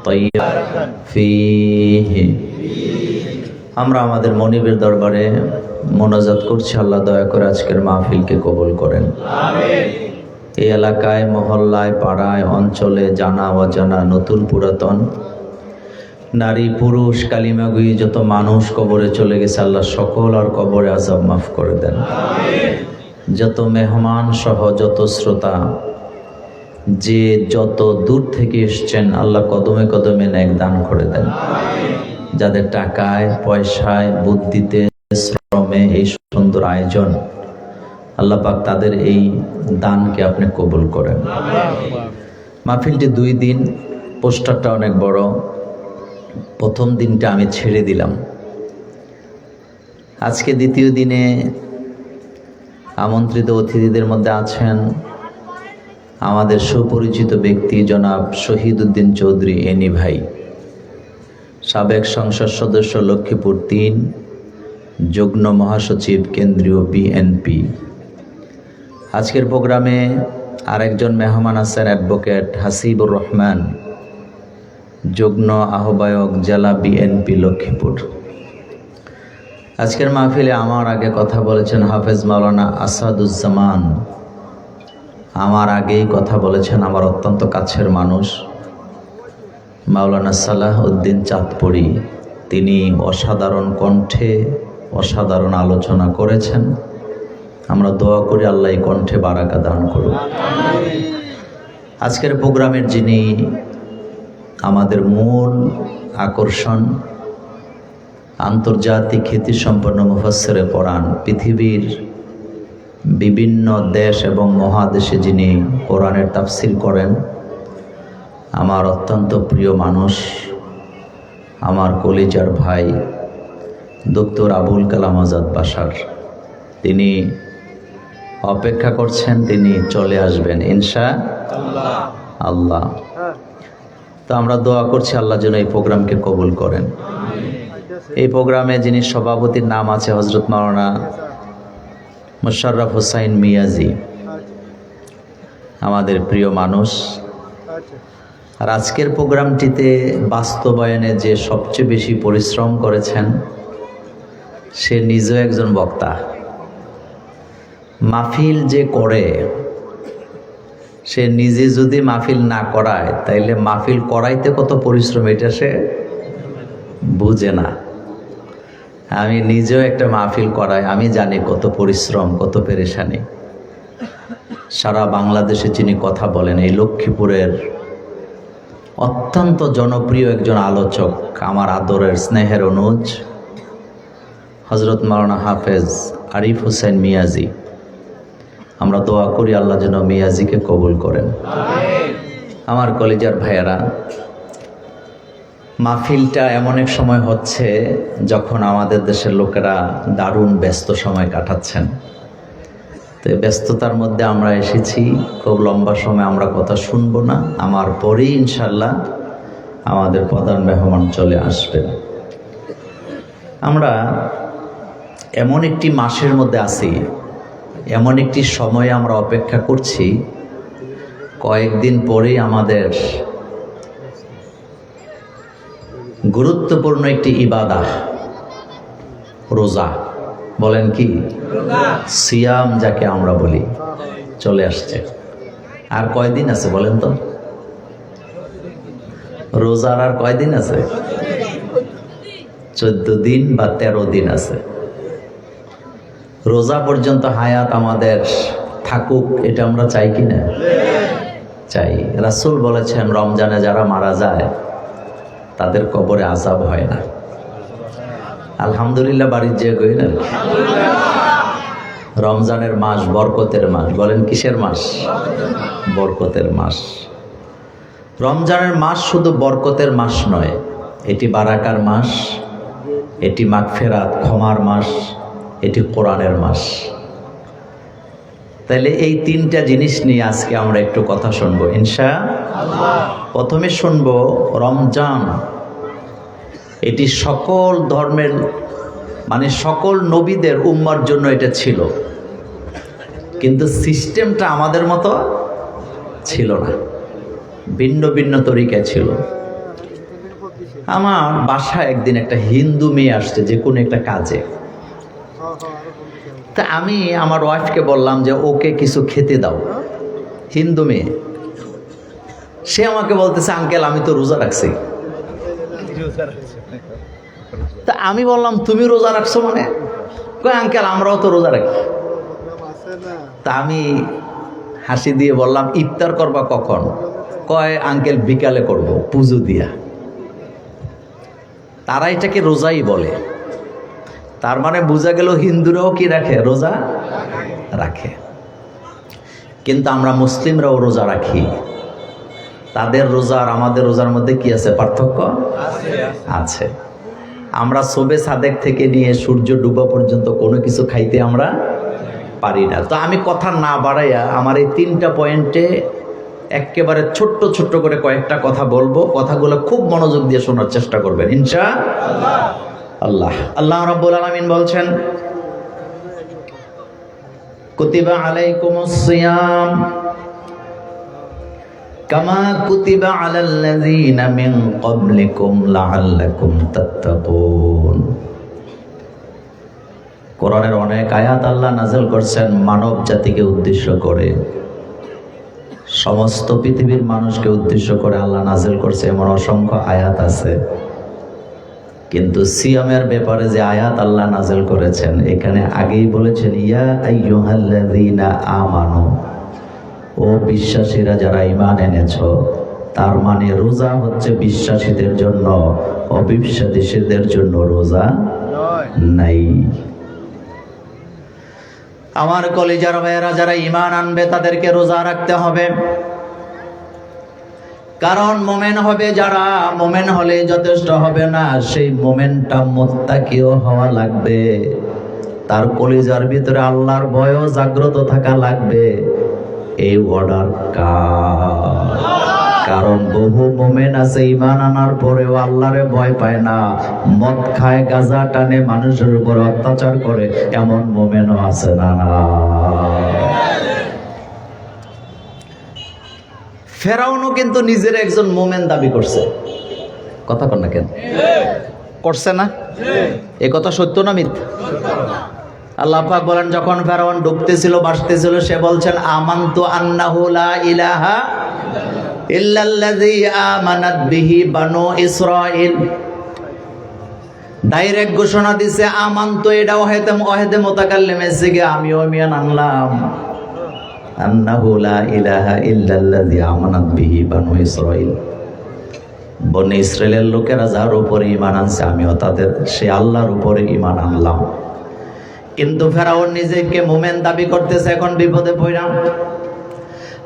طيبا فيه আমরা আমাদের মনিবের দরবারে মোনাজাত করছি, আল্লাহ দয়া করে আজকের মাহফিলকে কবুল করেন। আমিন। এই এলাকায়, মহল্লায়, পাড়ায়, অঞ্চলে, জানা অজানা, নতুন পুরাতন, নারী পুরুষ, কালিমাগুই যত মানুষ কবরে চলে গেছে, আল্লাহ সকল আর কবরে আযাব মাফ করে দেন। আমিন। যত মেহমান সহ যত শ্রোতা, যে যত দূর থেকে এসছেন, আল্লাহ কদমে কদমে নেক দান করে দেন। আমিন। যাদের টাকায়, পয়সায়, বুদ্ধিতে, শ্রমে এই সুন্দর আয়োজন, আল্লাহ পাক তাদের এই দানকে আপনি কবুল করেন। মাহফিলটি 2 দিন, পোস্টারটা অনেক বড়। প্রথম দিনটা আমি ছেড়ে দিলাম। আজকে দ্বিতীয় দিনে আমন্ত্রিত অতিথিদের মধ্যে আছেন আমাদের সুপরিচিত ব্যক্তি জনাব শহীদ উদ্দিন চৌধুরী এনি ভাই, সাবেক সংসদ সদস্য লক্ষ্মীপুর 3, যুগ্ম মহাসচিব কেন্দ্রীয় বিএনপি। আজকের প্রোগ্রামে আরেকজন মেহমান আছেন অ্যাডভোকেট হাসিবুর রহমান, যুগ্ম আহ্বায়ক জেলা বিএনপি লক্ষ্মীপুর। আজকের মাহফিলে আমার আগে কথা বলেছেন হাফেজ মাওলানা আসাদুজ্জামান, আমার আগেই কথা বলেছেন আমার অত্যন্ত কাছের মানুষ মাওলানা সালাহ উদ্দিন চাঁদপুরি। তিনি অসাধারণ কণ্ঠে অসাধারণ আলোচনা করেছেন। আমরা দোয়া করি আল্লাহ এই কণ্ঠে বারাকা দান করুন। আজকের প্রোগ্রামের যিনি আমাদের মূল আকর্ষণ, আন্তর্জাতিক খ্যাতিসম্পন্ন মুফাসসিরে কোরআন, পৃথিবীর বিভিন্ন দেশ এবং মহাদেশে যিনি কোরআনের তাফসীর করেন, আমার অত্যন্ত প্রিয় মানুষ, আমার কলিজার ভাই ডক্টর আবুল কালাম আজাদ বাশার। তিনি অপেক্ষা করছেন, তিনি চলে আসবেন ইনশাআল্লাহ। তো আমরা দোয়া করছি আল্লাহ যেন এই প্রোগ্রামকে কবুল করেন। এই প্রোগ্রামে যিনি সভাপতির নাম আছে হযরত মাওলানা মোশাররফ হোসাইন মিয়াজি, আমাদের প্রিয় মানুষ। আর আজকের প্রোগ্রামটিতে বাস্তবায়নে যে সবচেয়ে বেশি পরিশ্রম করেছেন, সে নিজেও একজন বক্তা। মাহফিল যে করে, সে নিজে যদি মাহফিল না করায় তাইলে মাহফিল করাইতে কত পরিশ্রম এটা সে বুঝে না। আমি নিজেও একটা মাহফিল করাই, আমি জানি কত পরিশ্রম, কত পেরেশানি। সারা বাংলাদেশে যিনি কথা বলেন, এই লক্ষ্মীপুরের অত্যন্ত জনপ্রিয় একজন আলোচক, আমার আদরের স্নেহের অনুজ হযরত মাওলানা হাফেজ আরিফ হোসেন মিয়াজি। আমরা দোয়া করি আল্লাহ যেন মিয়াজিকে কবুল করেন। আমার কলিজার ভাইয়েরা, মাহফিলটা এমন এক সময় হচ্ছে যখন আমাদের দেশের লোকেরা দারুণ ব্যস্ত সময় কাটাচ্ছেন। তো ব্যস্ততার মধ্যে আমরা এসেছি, খুব লম্বা সময় আমরা কথা শুনবো না, আমার পরেই ইনশাল্লাহ আমাদের প্রধান মেহমান চলে আসবেন। আমরা এমন একটি মাসের মধ্যে আছি, এমন একটি সময়ে আমরা অপেক্ষা করছি, কয়েকদিন পরেই আমাদের গুরুত্বপূর্ণ একটি ইবাদত রোজা, বলেন কি সিয়াম যাকে আমরা বলি, চলে আসছে। আর কয়দিন আছে বলেন তো? রোজার আর কয়দিন আছে? 14 দিন বা 13 দিন আছে। রোজা পর্যন্ত হায়াত আমাদের থাকুক, এটা আমরা চাই কি না? চাই। রাসূল বলেছেন রমজানে যারা মারা যায় তাদের কবরে আযাব হয় না। আলহামদুলিল্লাহ বাড়ির যে গই না। রমজানের মাস বরকতের মাস, বলেন কিসের মাস? বরকতের মাস। রমজানের মাস শুধু বরকতের মাস নয়, এটি বারাকার মাস, এটি মাগফিরাত ক্ষমার মাস, এটি কোরআনের মাস। তাহলে এই 3টা জিনিস নিয়ে আজকে আমরা একটু কথা শুনবো ইনশাআল্লাহ। প্রথমে শুনবো রমজান, এটি সকল ধর্মের মানে সকল নবীদের উম্মার জন্য এটা ছিল, কিন্তু সিস্টেমটা আমাদের মতো ছিল না, ভিন্ন ভিন্ন তরিকা ছিল। আমার বাসায় একদিন একটা হিন্দু মেয়ে আসছে যে কোনো একটা কাজে। তা আমি আমার ওয়াইফকে বললাম যে ওকে কিছু খেতে দাও, হিন্দু মেয়ে। সে আমাকে বলতেছে আঙ্কেল আমি তো রোজা রাখছি। তা আমি বললাম তুমি রোজা রাখছো মানে? কয় আঙ্কেল আমরাও তো রোজা রাখি। তা আমি হাসি দিয়ে বললাম ইফতার করবা কখন? কয় আঙ্কেল বিকালে করব পুজো দিয়া। তারা এটাকে রোজাই বলে। তার মানে বোঝা গেল হিন্দুরাও কি রাখে? রোজা রাখে। কিন্তু আমরা মুসলিমরাও রোজা রাখি। তাদের রোজা আর আমাদের রোজার মধ্যে কি আছে? পার্থক্য আছে। আমরা শবে সাদেক থেকে নিয়ে সূর্য ডুবা পর্যন্ত কোনো কিছু খাইতে আমরা পারি না। তো আমি কথা না বাড়াইয়া আমার এই 3টা পয়েন্টে একেবারে ছোট্ট ছোট্ট করে কয়েকটা কথা বলবো। কথাগুলো খুব মনোযোগ দিয়ে শোনার চেষ্টা করবেন ইনশাআল্লাহ। আল্লাহ রাব্বুল আলামিন বলছেন কুতিবা আলাইকুমুস সিয়াম কামা কুতিবা আলাল্লাযীনা মিন ক্বাবলিকুম লাআল্লাকুম তাত্তাকুন। কোরআনের অনেক আয়াত আল্লাহ নাযিল করছেন মানব জাতিকে উদ্দেশ্য করে, সমস্ত পৃথিবীর মানুষকে উদ্দেশ্য করে আল্লাহ নাযিল করছে এমন অসংখ্য আয়াত আছে। কিন্তু সিয়ামের ব্যাপারে যে আয়াত আল্লাহ নাযিল করেছেন এখানে আগেই বলেছেন ইয়া আইয়ুহাল্লাযীনা আমানু, ও বিশ্বাসীরা যারা ঈমান এনেছো। তার মানে রোজা হচ্ছে বিশ্বাসীদের জন্য, অবিশ্বাসীদের জন্য রোজা নাই। আমার কলিজার ভাইয়েরা যারা ঈমান আনবে তাদেরকে রোজা রাখতে হবে। কারণ মোমেন হবে যারা, মোমেন হলে যথেষ্ট হবে না, সেই মোমেনটা মুত্তাকিও হওয়া লাগবে। তার কলিজার ভিতরে আল্লাহর ভয়ও জাগ্রত থাকা লাগবে। এই অর্ডার কারণ বহু মোমেন আছে ঈমান আনার পরেও আল্লাহরে ভয় পায় না, মদ খায়, গাঁজা টানে, মানুষের উপর অত্যাচার করে, এমন মোমেনও আছে না? ফেরাউনও কিন্তু নিজের একজন মোমেন দাবি করছে। কথা কন না কেন? করছে না? এ কথা সত্য না মিথ্যা? আল্লাহ পাক বলেন যখন ফেরাউন ডুবতেছিল, ভাসতেছিল, সে বলছেন আমানতু আন্নাহু লা ইলাহা ইল্লাল্লাযী আমানাত বিহি বানু ইসরাঈল। ডাইরেক্ট ঘোষণা দিছে আমানতু, এটা ওয়াহিদে মুতাকাল্লিমের থেকে আমিও ঈমান আনলাম। আন্নাহু লা ইলাহা ইল্লাল্লাযী আমানাত বিহি বানু ইসরাঈল। বনি ইসরাইলের লোকেরা যার উপরে ঈমান আনছে আমিও তাদের সে আল্লাহর উপরে ঈমান আনলাম। কিন্তু ফেরাউন নিজেকে মোমেন দাবি করতেছে, এখন বিপদে পড়লাম।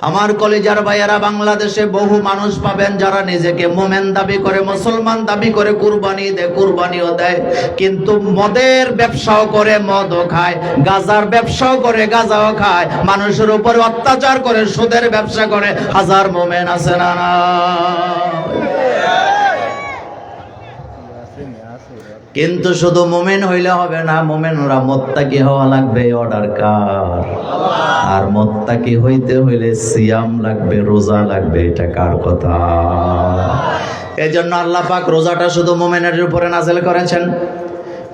আমার কলিজার ভাইয়েরা, বাংলাদেশে বহু মানুষ পাবেন যারা নিজেকে মোমেন দাবি করে, মুসলমান দাবি করে, কুরবানি দেয়, কুরবানিও দেয়, কিন্তু মদের ব্যবসাও করে, মদও খায়, গাঁজার ব্যবসাও করে, গাঁজাও খায়, মানুষের উপরে অত্যাচার করে, সুদের ব্যবসা করে। হাজার মোমেন আছে না? কিন্তু শুধু মোমেন হইলে হবে না, মোমেনরা মুত্তাকি হওয়া লাগবে। অর্ডার কার? আর মুত্তাকি হইতে হইলে সিয়াম লাগবে, রোজা লাগবে। এটা কার কথা? এজন্য আল্লাহ পাক রোজাটা শুধু মোমেনের উপরে নাযিল করেছেন।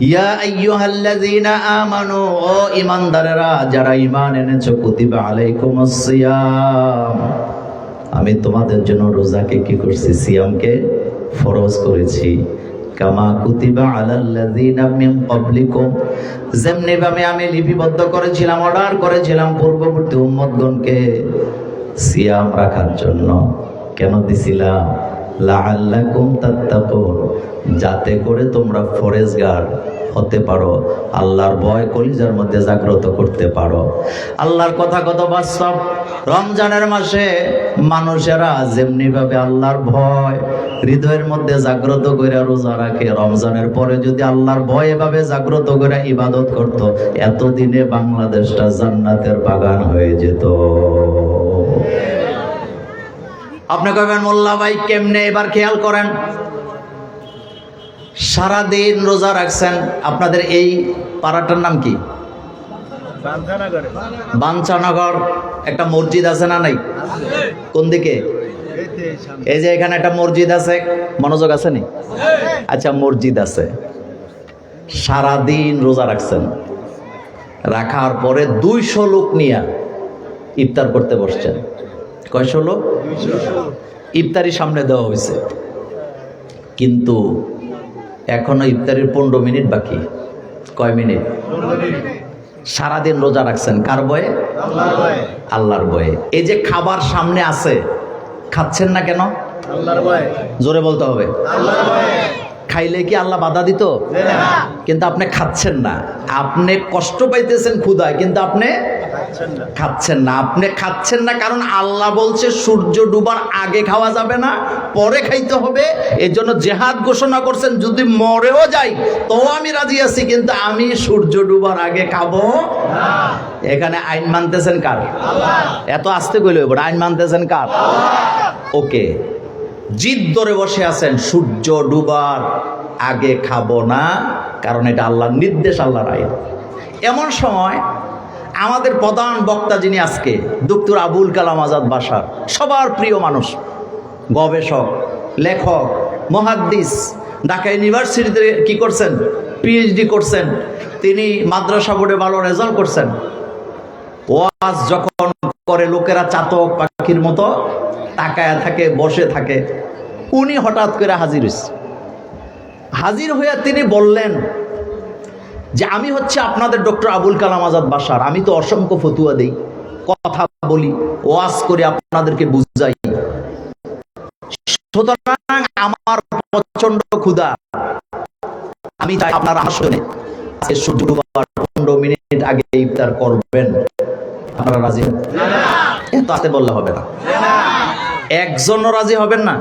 ইয়া আইয়ুহাল্লাযীনা আমানু, ও ঈমানদারেরা যারা ঈমান এনেছো, কুতিবা আলাইকুমুস সিয়াম, আমি তোমাদের জন্য রোজাকে কি করছি? সিয়ামকে ফরজ করেছি। কামা কুতিবা আলাল্লাযীনা মিন ক্বাবলিকুম, যেমনি ভাবে আমি লিপিবদ্ধ করেছিলাম, অর্ডার করেছিলাম পূর্ববর্তী উম্মতগণকে সিয়াম রাখার জন্য। কেন দিছিলাম? লাআল্লাকুম তাত্তাকুন, যাতে করে তোমরা ফরেজগার হতে পারো, আল্লাহর ভয় কলিজার মধ্যে জাগ্রত করতে পারো। আল্লাহর কথা কত বাস্তব। রমজানের মাসে মানুষেরা যেমনি ভাবে আল্লাহর ভয় হৃদয়ের মধ্যে জাগ্রত করে রোজা রাখে, রমজানের পরে যদি আল্লাহর ভয় এভাবে জাগ্রত করে ইবাদত করত, এতদিনে বাংলাদেশটা জান্নাতের বাগান হয়ে যেত। আপনি কইবেন মোল্লা ভাই কেমনে? এবার খেয়াল করেন, সারাদিন রোজা রাখছেন। আপনাদের এই পাড়াটার নাম কি? বাঞ্ছানগর। একটা মসজিদ আছে না নাই? কোন দিকে? এই যে এখানে একটা মসজিদ আছে, মনোযোগ আছে নি? আচ্ছা, মসজিদ আছে, সারাদিন রোজা রাখছেন, রাখার পরে 200 লোক নিয়ে ইফতার করতে বসছেন। কয়শো লোক? ইফতারি সামনে দেওয়া হয়েছে, কিন্তু এখনো ইফতারির 15 মিনিট বাকি। কয় মিনিট? সারাদিন রোজা রাখছেন কার ভয়ে? আল্লাহর ভয়ে। এই যে খাবার সামনে আছে, খাচ্ছেন না কেন? আল্লাহর ভয়ে। জোরে বলতে হবে। আল্লাহর ভয়ে। খাইলে কি আল্লাহ বাধা দিত? কিন্তু আপনি খাচ্ছেন না, আপনি কষ্ট পাইতেছেন ক্ষুধায়, কিন্তু আপনি খাচ্ছেন না। আপনি খাচ্ছেন না কারণ আল্লাহ বলছে সূর্য ডুবার আগে খাওয়া যাবে না, পরে খাইতে হবে। এর জন্য জিহাদ ঘোষণা করছেন, যদি মরেও যাই তো আমি রাজি আছি, কিন্তু আমি সূর্য ডুবার আগে খাবো না। এখানে আইন মানতেছেন কার? আল্লাহ। এত আস্তে কইলে হইব না, আইন মানতেছেন কার? ওকে, জিদ ধরে বসে আছেন সূর্য ডুবার আগে খাবো না, কারণ এটা আল্লাহর নির্দেশ, আল্লাহর আইন। এমন সময় আমাদের প্রধান বক্তা যিনি আজকে, ডক্টর আবুল কালাম আজাদ বাশার, সবার প্রিয় মানুষ, গবেষক, লেখক, মুহাদ্দিস, ঢাকা ইউনিভার্সিটিতে কি করছেন? পিএইচডি করছেন। তিনি মাদ্রাসা বোর্ডে ভালো রেজাল্ট করছেন। ওয়াজ যখন করে লোকেরা চাতক পাখির মতো তাকায়া থাকে, বসে থাকে, উনি হঠাৎ করে হাজির হয়েছে। হাজির হইয়া তিনি বললেন যে আমি হচ্ছে আপনাদের ডক্টর আবুল কালাম আজাদ বাশার, আমি তো অসংখ্য ফতুয়া দেই, কথা বলি, ওয়াজ করে আপনাদেরকে বুঝাই, সুতরাং আমার প্রচন্ড ক্ষুধা, আমি চাই আপনারা আসলে সূর্য ডুবার 15 মিনিট আগে ইফতার করবেন। আপনারা রাজি? এত আসতে বললে হবে না। একজনও রাজি হবেন না?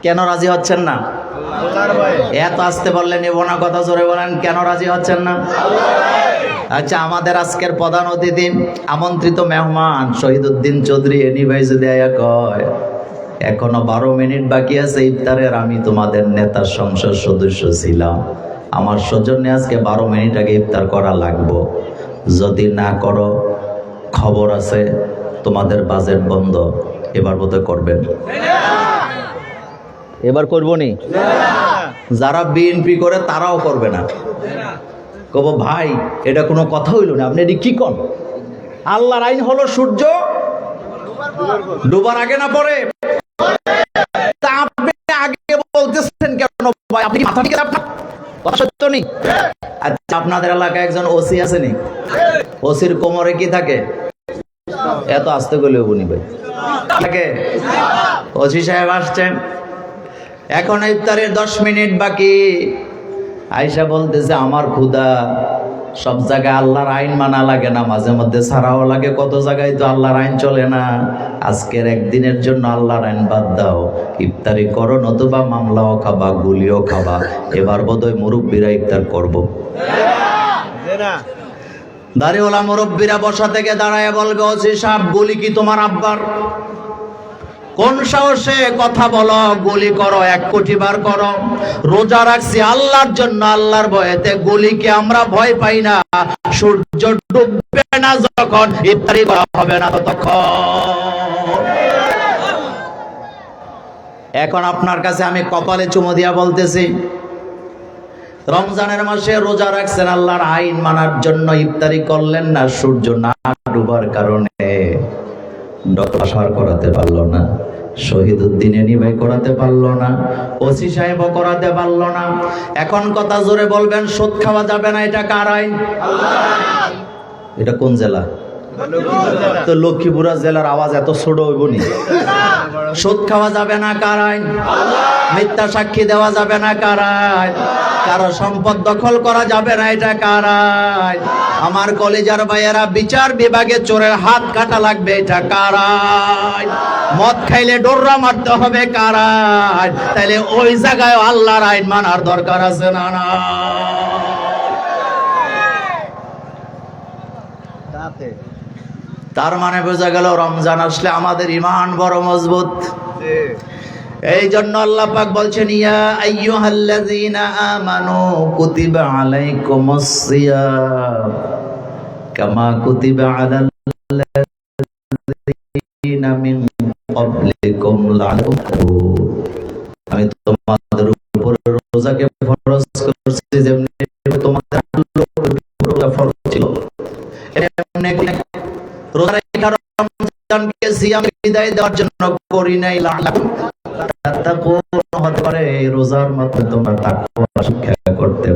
কেন রাজি হচ্ছেন না? এত আসতে বললে নেব না, কথা জোরে বলেন, কেন রাজি হচ্ছেন না? আচ্ছা, আমাদের আজকের প্রধান অতিথি, আমন্ত্রিত মেহমান শহীদউদ্দিন চৌধুরী এনি ভাই যদি আয়া কয় এখনো 12 মিনিট বাকি আছে ইফতারের, আমি তোমাদের নেতা সংসদ সদস্য ছিলাম, আমার সৌজন্যে আজকে 12 মিনিট আগে ইফতার করা লাগবো, যদি না করো খবর আছে তোমাদের বাজেট বন্ধ। এবার বোধহয় করবেন? এবার করবো নি? যারা বিএনপি করে তারাও করবে না। কব ভাই এটা কোনো কথা হইল না, আপনি এটি কি কন? আল্লাহর আইন হলো সূর্য ডুবার আগে না পরে, তা আপনি আগে বলতেছেন কেন ভাই? আপনি মাথা ঠিক আছে? কথা সত্য নেই? আচ্ছা, আপনাদের এলাকায় একজন ওসি আছে নি? ওসির কোমরে কি থাকে? এত আস্তে গেলেও বুনি ভাই থাকে। ওসি সাহেব আসছেন, এখন ইফতারের 10 মিনিট বাকি। আয়েশা বলতেছে আমার ক্ষুধা, সব জায়গায় আল্লাহর আইন মানা লাগে না, মাঝে মধ্যে ছাড়াও লাগে, কত জায়গায় তো আল্লাহর আইন চলে না। আজকের একদিনের জন্য আল্লাহর আইন বাদ দাও, ইফতারি করো, নতুবা মামলাও খাবা, গুলিও খাবা। এবার বোধহয় মুরব্বীরা ইফতার করবো। দাড়িওয়ালা মুরব্বীরা বসা থেকে দাঁড়ায় বলবে ওসি সাহেব, গুলি কি তোমার আব্বার? কোন সাহসে কথা বলো? গুলি করো, 1 কোটি বার করো। রোজা রাখছি আল্লাহর জন্য, আল্লাহর ভয়েতে, গুলিকে আমরা ভয় পাই না। সূর্য ডুববে না যখন ইফতারি করা হবে না তখন। এখন আপনার কাছে আমি কপালে চুমু দিয়া বলতেছি, রমজানের মাসে রোজা রাখছেন, আল্লাহর আইন মানার জন্য ইফতারি করলেন না, সূর্য না ডুবার কারণে ডক্টর সার করাতে পারলো না, শহীদউদ্দিন এনি ভাই করাতে পারলো না, ওসি সাহেবও করাতে পারলো না। এখন কথা জোরে বলবেন, সুদ খাওয়া যাবে না, এটা কার আইন? এটা কোন জেলা? তো লক্ষ্মীপুরা জেলার আওয়াজ এত ছোট হইব নি? সুদ খাওয়া যাবে না, কার আইন? মিথ্যা সাক্ষী দেওয়া যাবে না, কার আইন? কারো সম্পদ দখল করা যাবে না, এটা কার আইন? আমার কলেজার ভাইয়েরা, বিচার বিভাগে চোরের হাত কাটা লাগবে, এটা কার আইন? মদ খাইলে ডোররা মারতে হবে, কার আইন? তাহলে ওই জায়গায় আল্লাহর আইন মানার দরকার আছে না? না, তার মানে বোঝা গেল রমজান আসলে আমাদের ঈমান বড় মজবুত। এই জন্য আল্লাহ পাক বলছেন, ইয়া আইয়ুহাল্লাযীনা আমানু কুতিবা আলাইকুমুস সিয়াম কামা কুতিবা আলাল্লাযীনা মিন ক্বাবলিকুম লাআল্লাকুম তাত্তাকুন। আমি তোমাদের উপরে রোজাকে ফরজ করেছি যেমনি তোমাদের রোজা ফরজ ছিল। এমনি রোজা রেখে রমজানকে সিয়াম বিদায় দেওয়ার জন্য করি নাই লাআল্লাকুম তাত্তাকুন। হতে পারে এই রোজার মাধ্যমে তোমরা তাকওয়া শিক্ষা করতে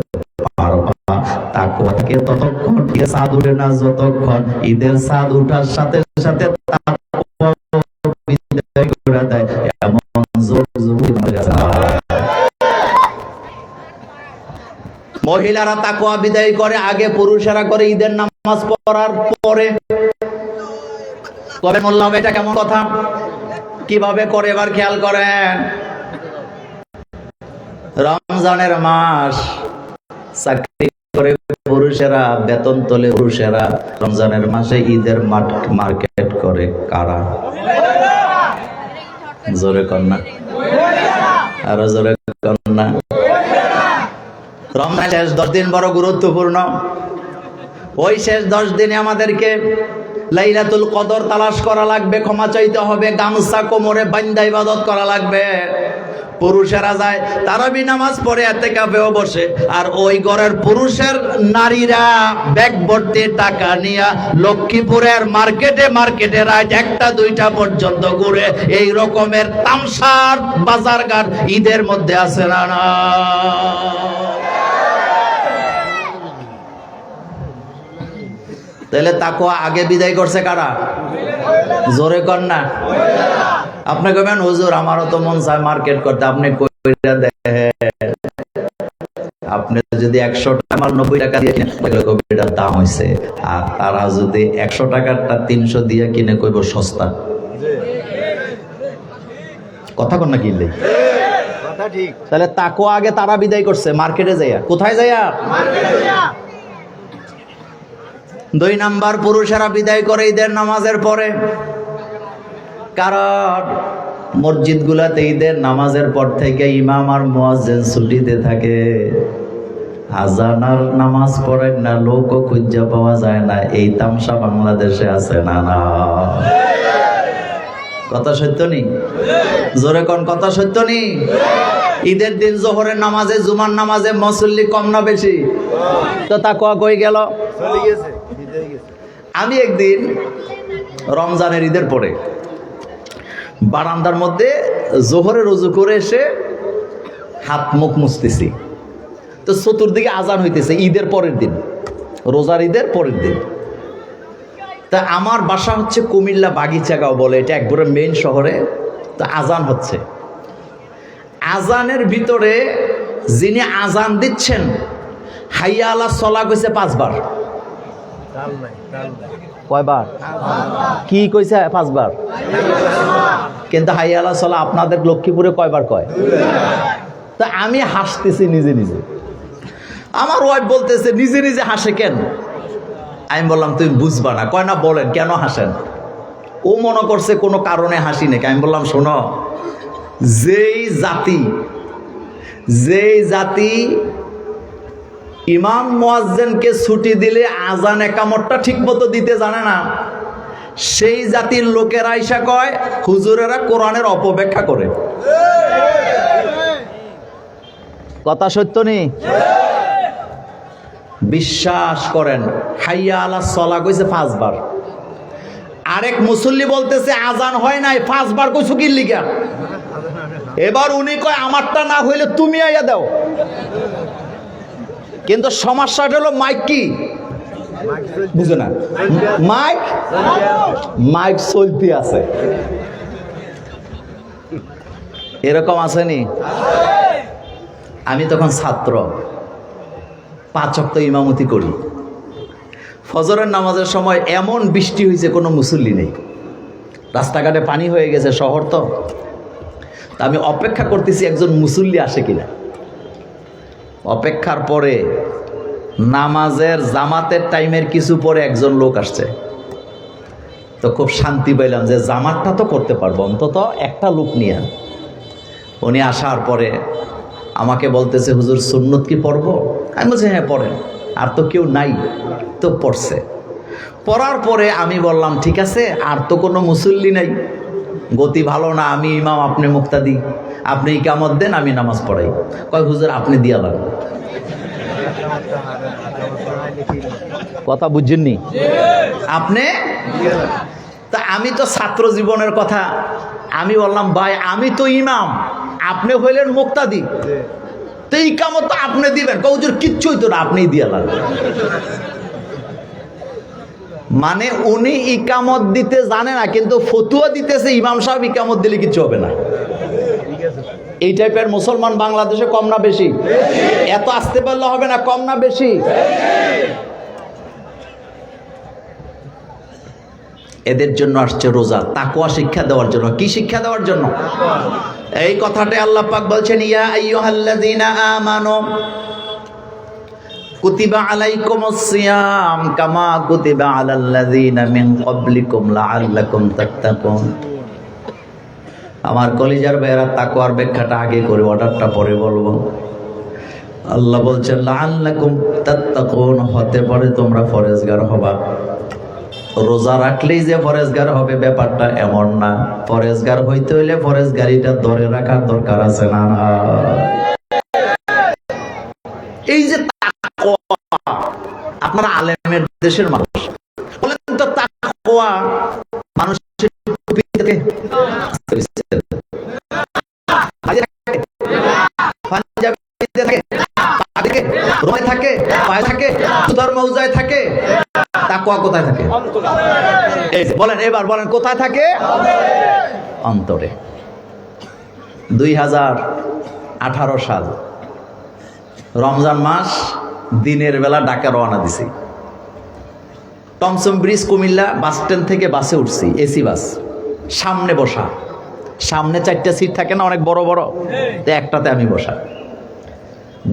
পারবা। তাকওয়াকে ততক্ষণ চাঁদ উঠে না যতক্ষণ ঈদের চাঁদ উঠার সাথে সাথে তাকওয়া বিদায় করে দেয়, এমন মহিলারা তাকওয়া বিদায় করে আগে, পুরুষেরা করে ঈদের নামাজ পড়ার পরে। কবে বললাম এটা কেমন কথা? কিভাবে করে এবার খেয়াল করেন। রমজানের মাস চাকরি করে পুরুষেরা, বেতন তোলে পুরুষেরা, রমজানের মাসে ঈদের মার্কেট করে কারা? জোরে কন্যা, আরো জোরে কন্যা। রমজান শেষ 10 দিন বড় গুরুত্বপূর্ণ। ওই শেষ 10 দিনে আমাদেরকে লাইলাতুল কদর তালাশ করা লাগবে, ক্ষমা চাইতে হবে, গামছা কোমরে বান্দা ইবাদত করা লাগবে। পুরুষেরা যায় তারাবি নামাজ পড়ে ইতিকাফেও বসে, আর ওই ঘরের পুরুষের নারীরা ব্যাগ ভর্তি টাকা নিয়ে লক্ষ্মীপুরের মার্কেটে রাত 1টা-2টা পর্যন্ত ঘুরে। এই রকমের তামসার বাজারঘাট ঈদের মধ্যে আছে না? না, তাহলে তাকওয়া আগে বিদায় করছে কারা? জোরে কর না। আপনি কবেন হুজুর আমারও তো মন চায় মার্কেট করতে, আপনি কইরা দেখেন। আপনি যদি 100 টাকা মাল 90 টাকা দিয়ে কিনে এটার দাম হইছে, আর তারা যদি 100 টাকারটা 300 দিয়ে কিনে কইব সস্তা। কথা কন না কিনলে কথা ঠিক। তাহলে তাকওয়া আগে তারা বিদায় করছে মার্কেটে যাইয়া। কোথায় যাইয়া? মার্কেটে যাইয়া। 2 নাম্বার, পুরুষেরা বিদায় করে ঈদের নামাজের পরে। কারণ মসজিদ গুলাতে ঈদের নামাজের পর থেকে ইমাম আর মুয়াজ্জিন ছুটিতে থাকে, আজান আর নামাজ পড়েন না, লোকও খুঁজে পাওয়া যায় না। এই তামসা বাংলাদেশে আছে না? না, কথা সত্য নেই? জোরে কোন কথা সত্য নেই? ঈদের দিন জোহরের নামাজে, জুমার নামাজে মুসল্লি কম না বেশি? তো তাকওয়া কই গেল? আমি একদিন রমজানের ঈদের পরে বারান্দার মধ্যে জোহরের ওযু করে এসে হাত মুখ মুছতেছি, তো চতুর্দিকে আজান হইতেছে। ঈদের পরের দিন, রোজার ঈদের পরের দিন। তা আমার বাসা হচ্ছে কুমিল্লা বাগিচাগাঁও বলে, এটা একবারে মেইন শহরে। তো আজান হচ্ছে, আজানের ভিতরে যিনি আজান দিচ্ছেন হাইয়া আলা সলা কইছে 5 বার। কয়বার? কি কইছে? 5 বার। কিন্তু হাইয়া আলা সলা আপনাদের লক্ষ্মীপুরে কয়বার কয়? তা আমি হাসতেছি নিজে নিজে। আমার ওয়াইফ বলতেছে নিজে নিজে হাসে কেন? আমি বললাম তুমি বুঝবা না। কয় না, বলেন কেন হাসেন? ও মনে করছে কোনো কারণে হাসি নাকি। আমি বললাম শোনো, যেই জাতি ইমাম মুয়াজ্জিনকে ছুটি দিলে আজান একামতটা ঠিক মতো দিতে জানে না, সেই জাতির লোকেরা আইসা কয় হুজুরেরা কোরআনের অপব্যাখ্যা করে। কথা সত্য নেই? বিশ্বাস করেন, হাইয়া আলা সলা কইছে 5 বার। আরেক মুসল্লি বলতেছে আজান হয় নাই, 5 বার কইছো কি লিগা? এবার উনি কয় আমারটা না হইলে তুমি আইয়া দাও। কিন্তু সমস্যাটা হলো মাইক কি বুঝো না? মাইক চলতে আছে। এরকম আসেনি? আমি তখন ছাত্র, 5 ওয়াক্ত ইমামতি করি। ফজরের নামাজের সময় এমন বৃষ্টি হয়েছে, কোনো মুসল্লি নেই, রাস্তাঘাটে পানি হয়ে গেছে, শহর তো। আমি অপেক্ষা করতেছি একজন মুসল্লি আসে কিনা। অপেক্ষার পরে নামাজের জামাতের টাইমের কিছু পরে একজন লোক আসছে। তো খুব শান্তি পাইলাম যে জামাতটা তো করতে পারবো, অন্তত একটা লোক নিয়ে। উনি আসার পরে আমাকে বলতেছে হুজুর সুন্নত কি পড়বো? আমি বলছি হ্যাঁ পড়েন। আর তো কেউ নাই, তো পড়ছে। পড়ার পরে আমি বললাম ঠিক আছে, আর তো কোনো মুসল্লি নাই, গতি ভালো না, আমি ইমাম আপনি মুক্তাদি, আপনি ইকামত দেন আমি নামাজ পড়াই। কয় হুজুর আপনি দিয়া লাগ, কথা বুঝছেননি আপনি? তা আমি তো ছাত্র জীবনের কথা আমি বললাম, ভাই আমি তো ইমাম, আপনি হইলেন মুক্তাদি, তো ইকামত তো আপনি দিবেন। কয় হুজুর কিচ্ছুই তো না, আপনিই দিয়া লাগ। মানে উনি ইকামত দিতে জানে না, কিন্তু ফতুয়া দিতেছে ইমাম সাহেব ইকামত দিলে কিচ্ছু হবে না। এই টাইপের মুসলমান বাংলাদেশে কম না বেশি? এত আসতে পারলে হবে না, কম না বেশি? এদের জন্য আসছে রোজা, তাকওয়া শিক্ষা দেওয়ার জন্য। কি শিক্ষা দেওয়ার জন্য? এই কথাটা আল্লাহ পাক বলছেন, ইয়া আইয়ুহাল্লাযীনা আমানু কুতিবা আলাইকুমুস সিয়াম কামা কুতিবা আলাল্লাযীনা মিন ক্বাবলিকুম লাআল্লাকুম তাত্তাকুন। আমার কলিজার ভাইয়েরা, তাকওয়ার ব্যাখ্যাটা আগে করে অর্ডারটা পরে বলবো। আল্লাহ বলছেন লাআল্লাকুম তাত্তাকুন, হতে পারে তোমরা পরেজগার হবা। রোজা রাখলেই যে পরেজগার হবে ব্যাপারটা এমন না। পরেজগার হইতে হইলে পরেজগারিটা ধরে রাখার দরকার আছে না? এই যে তাকওয়া, আপনারা আলেমের দেশের মানুষ, বলেন তো তাকওয়া মানুষের টুপি থেকে, পাঞ্জাবিতে থাকে, পা থেকে, রুমালে থাকে, পায়ে থাকে, সুতার মৌজায় থাকে, তাকওয়া কোথায় থাকে? এই বলেন, এবার বলেন কোথায় থাকে? অন্তরে। 2018 সাল রমজান মাস, দিনের বেলা ঢাকা রওনা দিছি। Tomsom bridge Comilla bus stand থেকে বাসে উঠছি, এসি বাস, সামনে বসা, সামনে 4টা সিট থাকে না অনেক বড় বড়, তো একটাতে আমি বসা।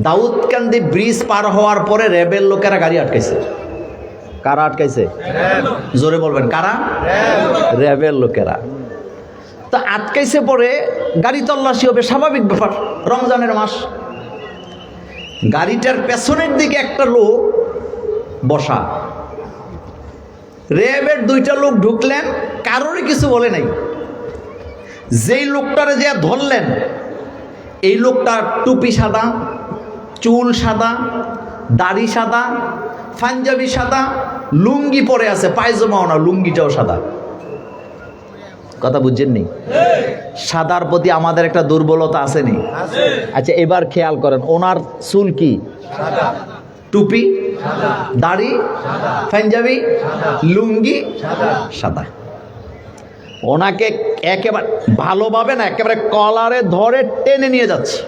দাউদকান্দি ব্রিজ পার হওয়ার পরে র্যাবের লোকেরা গাড়ি আটকাইছে। কারা আটকাইছে? জোরে বলবেন, কারা? র্যাবের লোকেরা। তো আটকাইছে, পরে গাড়ি তল্লাশি হবে, স্বাভাবিক ব্যাপার, রমজানের মাস। গাড়িটার পেছনের দিকে একটা লোক বসা, র্যাবের 2টা লোক ঢুকলেন, কারোরই কিছু বলে নাই। যেই লোকটারে যে ধরলেন, এই লোকটার টুপি সাদা, চুল সাদা, দাড়ি সাদা, পাঞ্জাবি সাদা, লুঙ্গি পরে আছে, পায়জামাও না, লুঙ্গিটাও সাদা। কথা বুঝছেননি? সাদার প্রতি আমাদের একটা দুর্বলতা আসেনি? আচ্ছা এবার খেয়াল করেন, ওনার চুল কি? টুপি, দাড়ি, পাঞ্জাবি, লুঙ্গি সাদা। ওনাকে একেবারে ভালোভাবে না, একেবারে কলারে ধরে টেনে নিয়ে যাচ্ছে।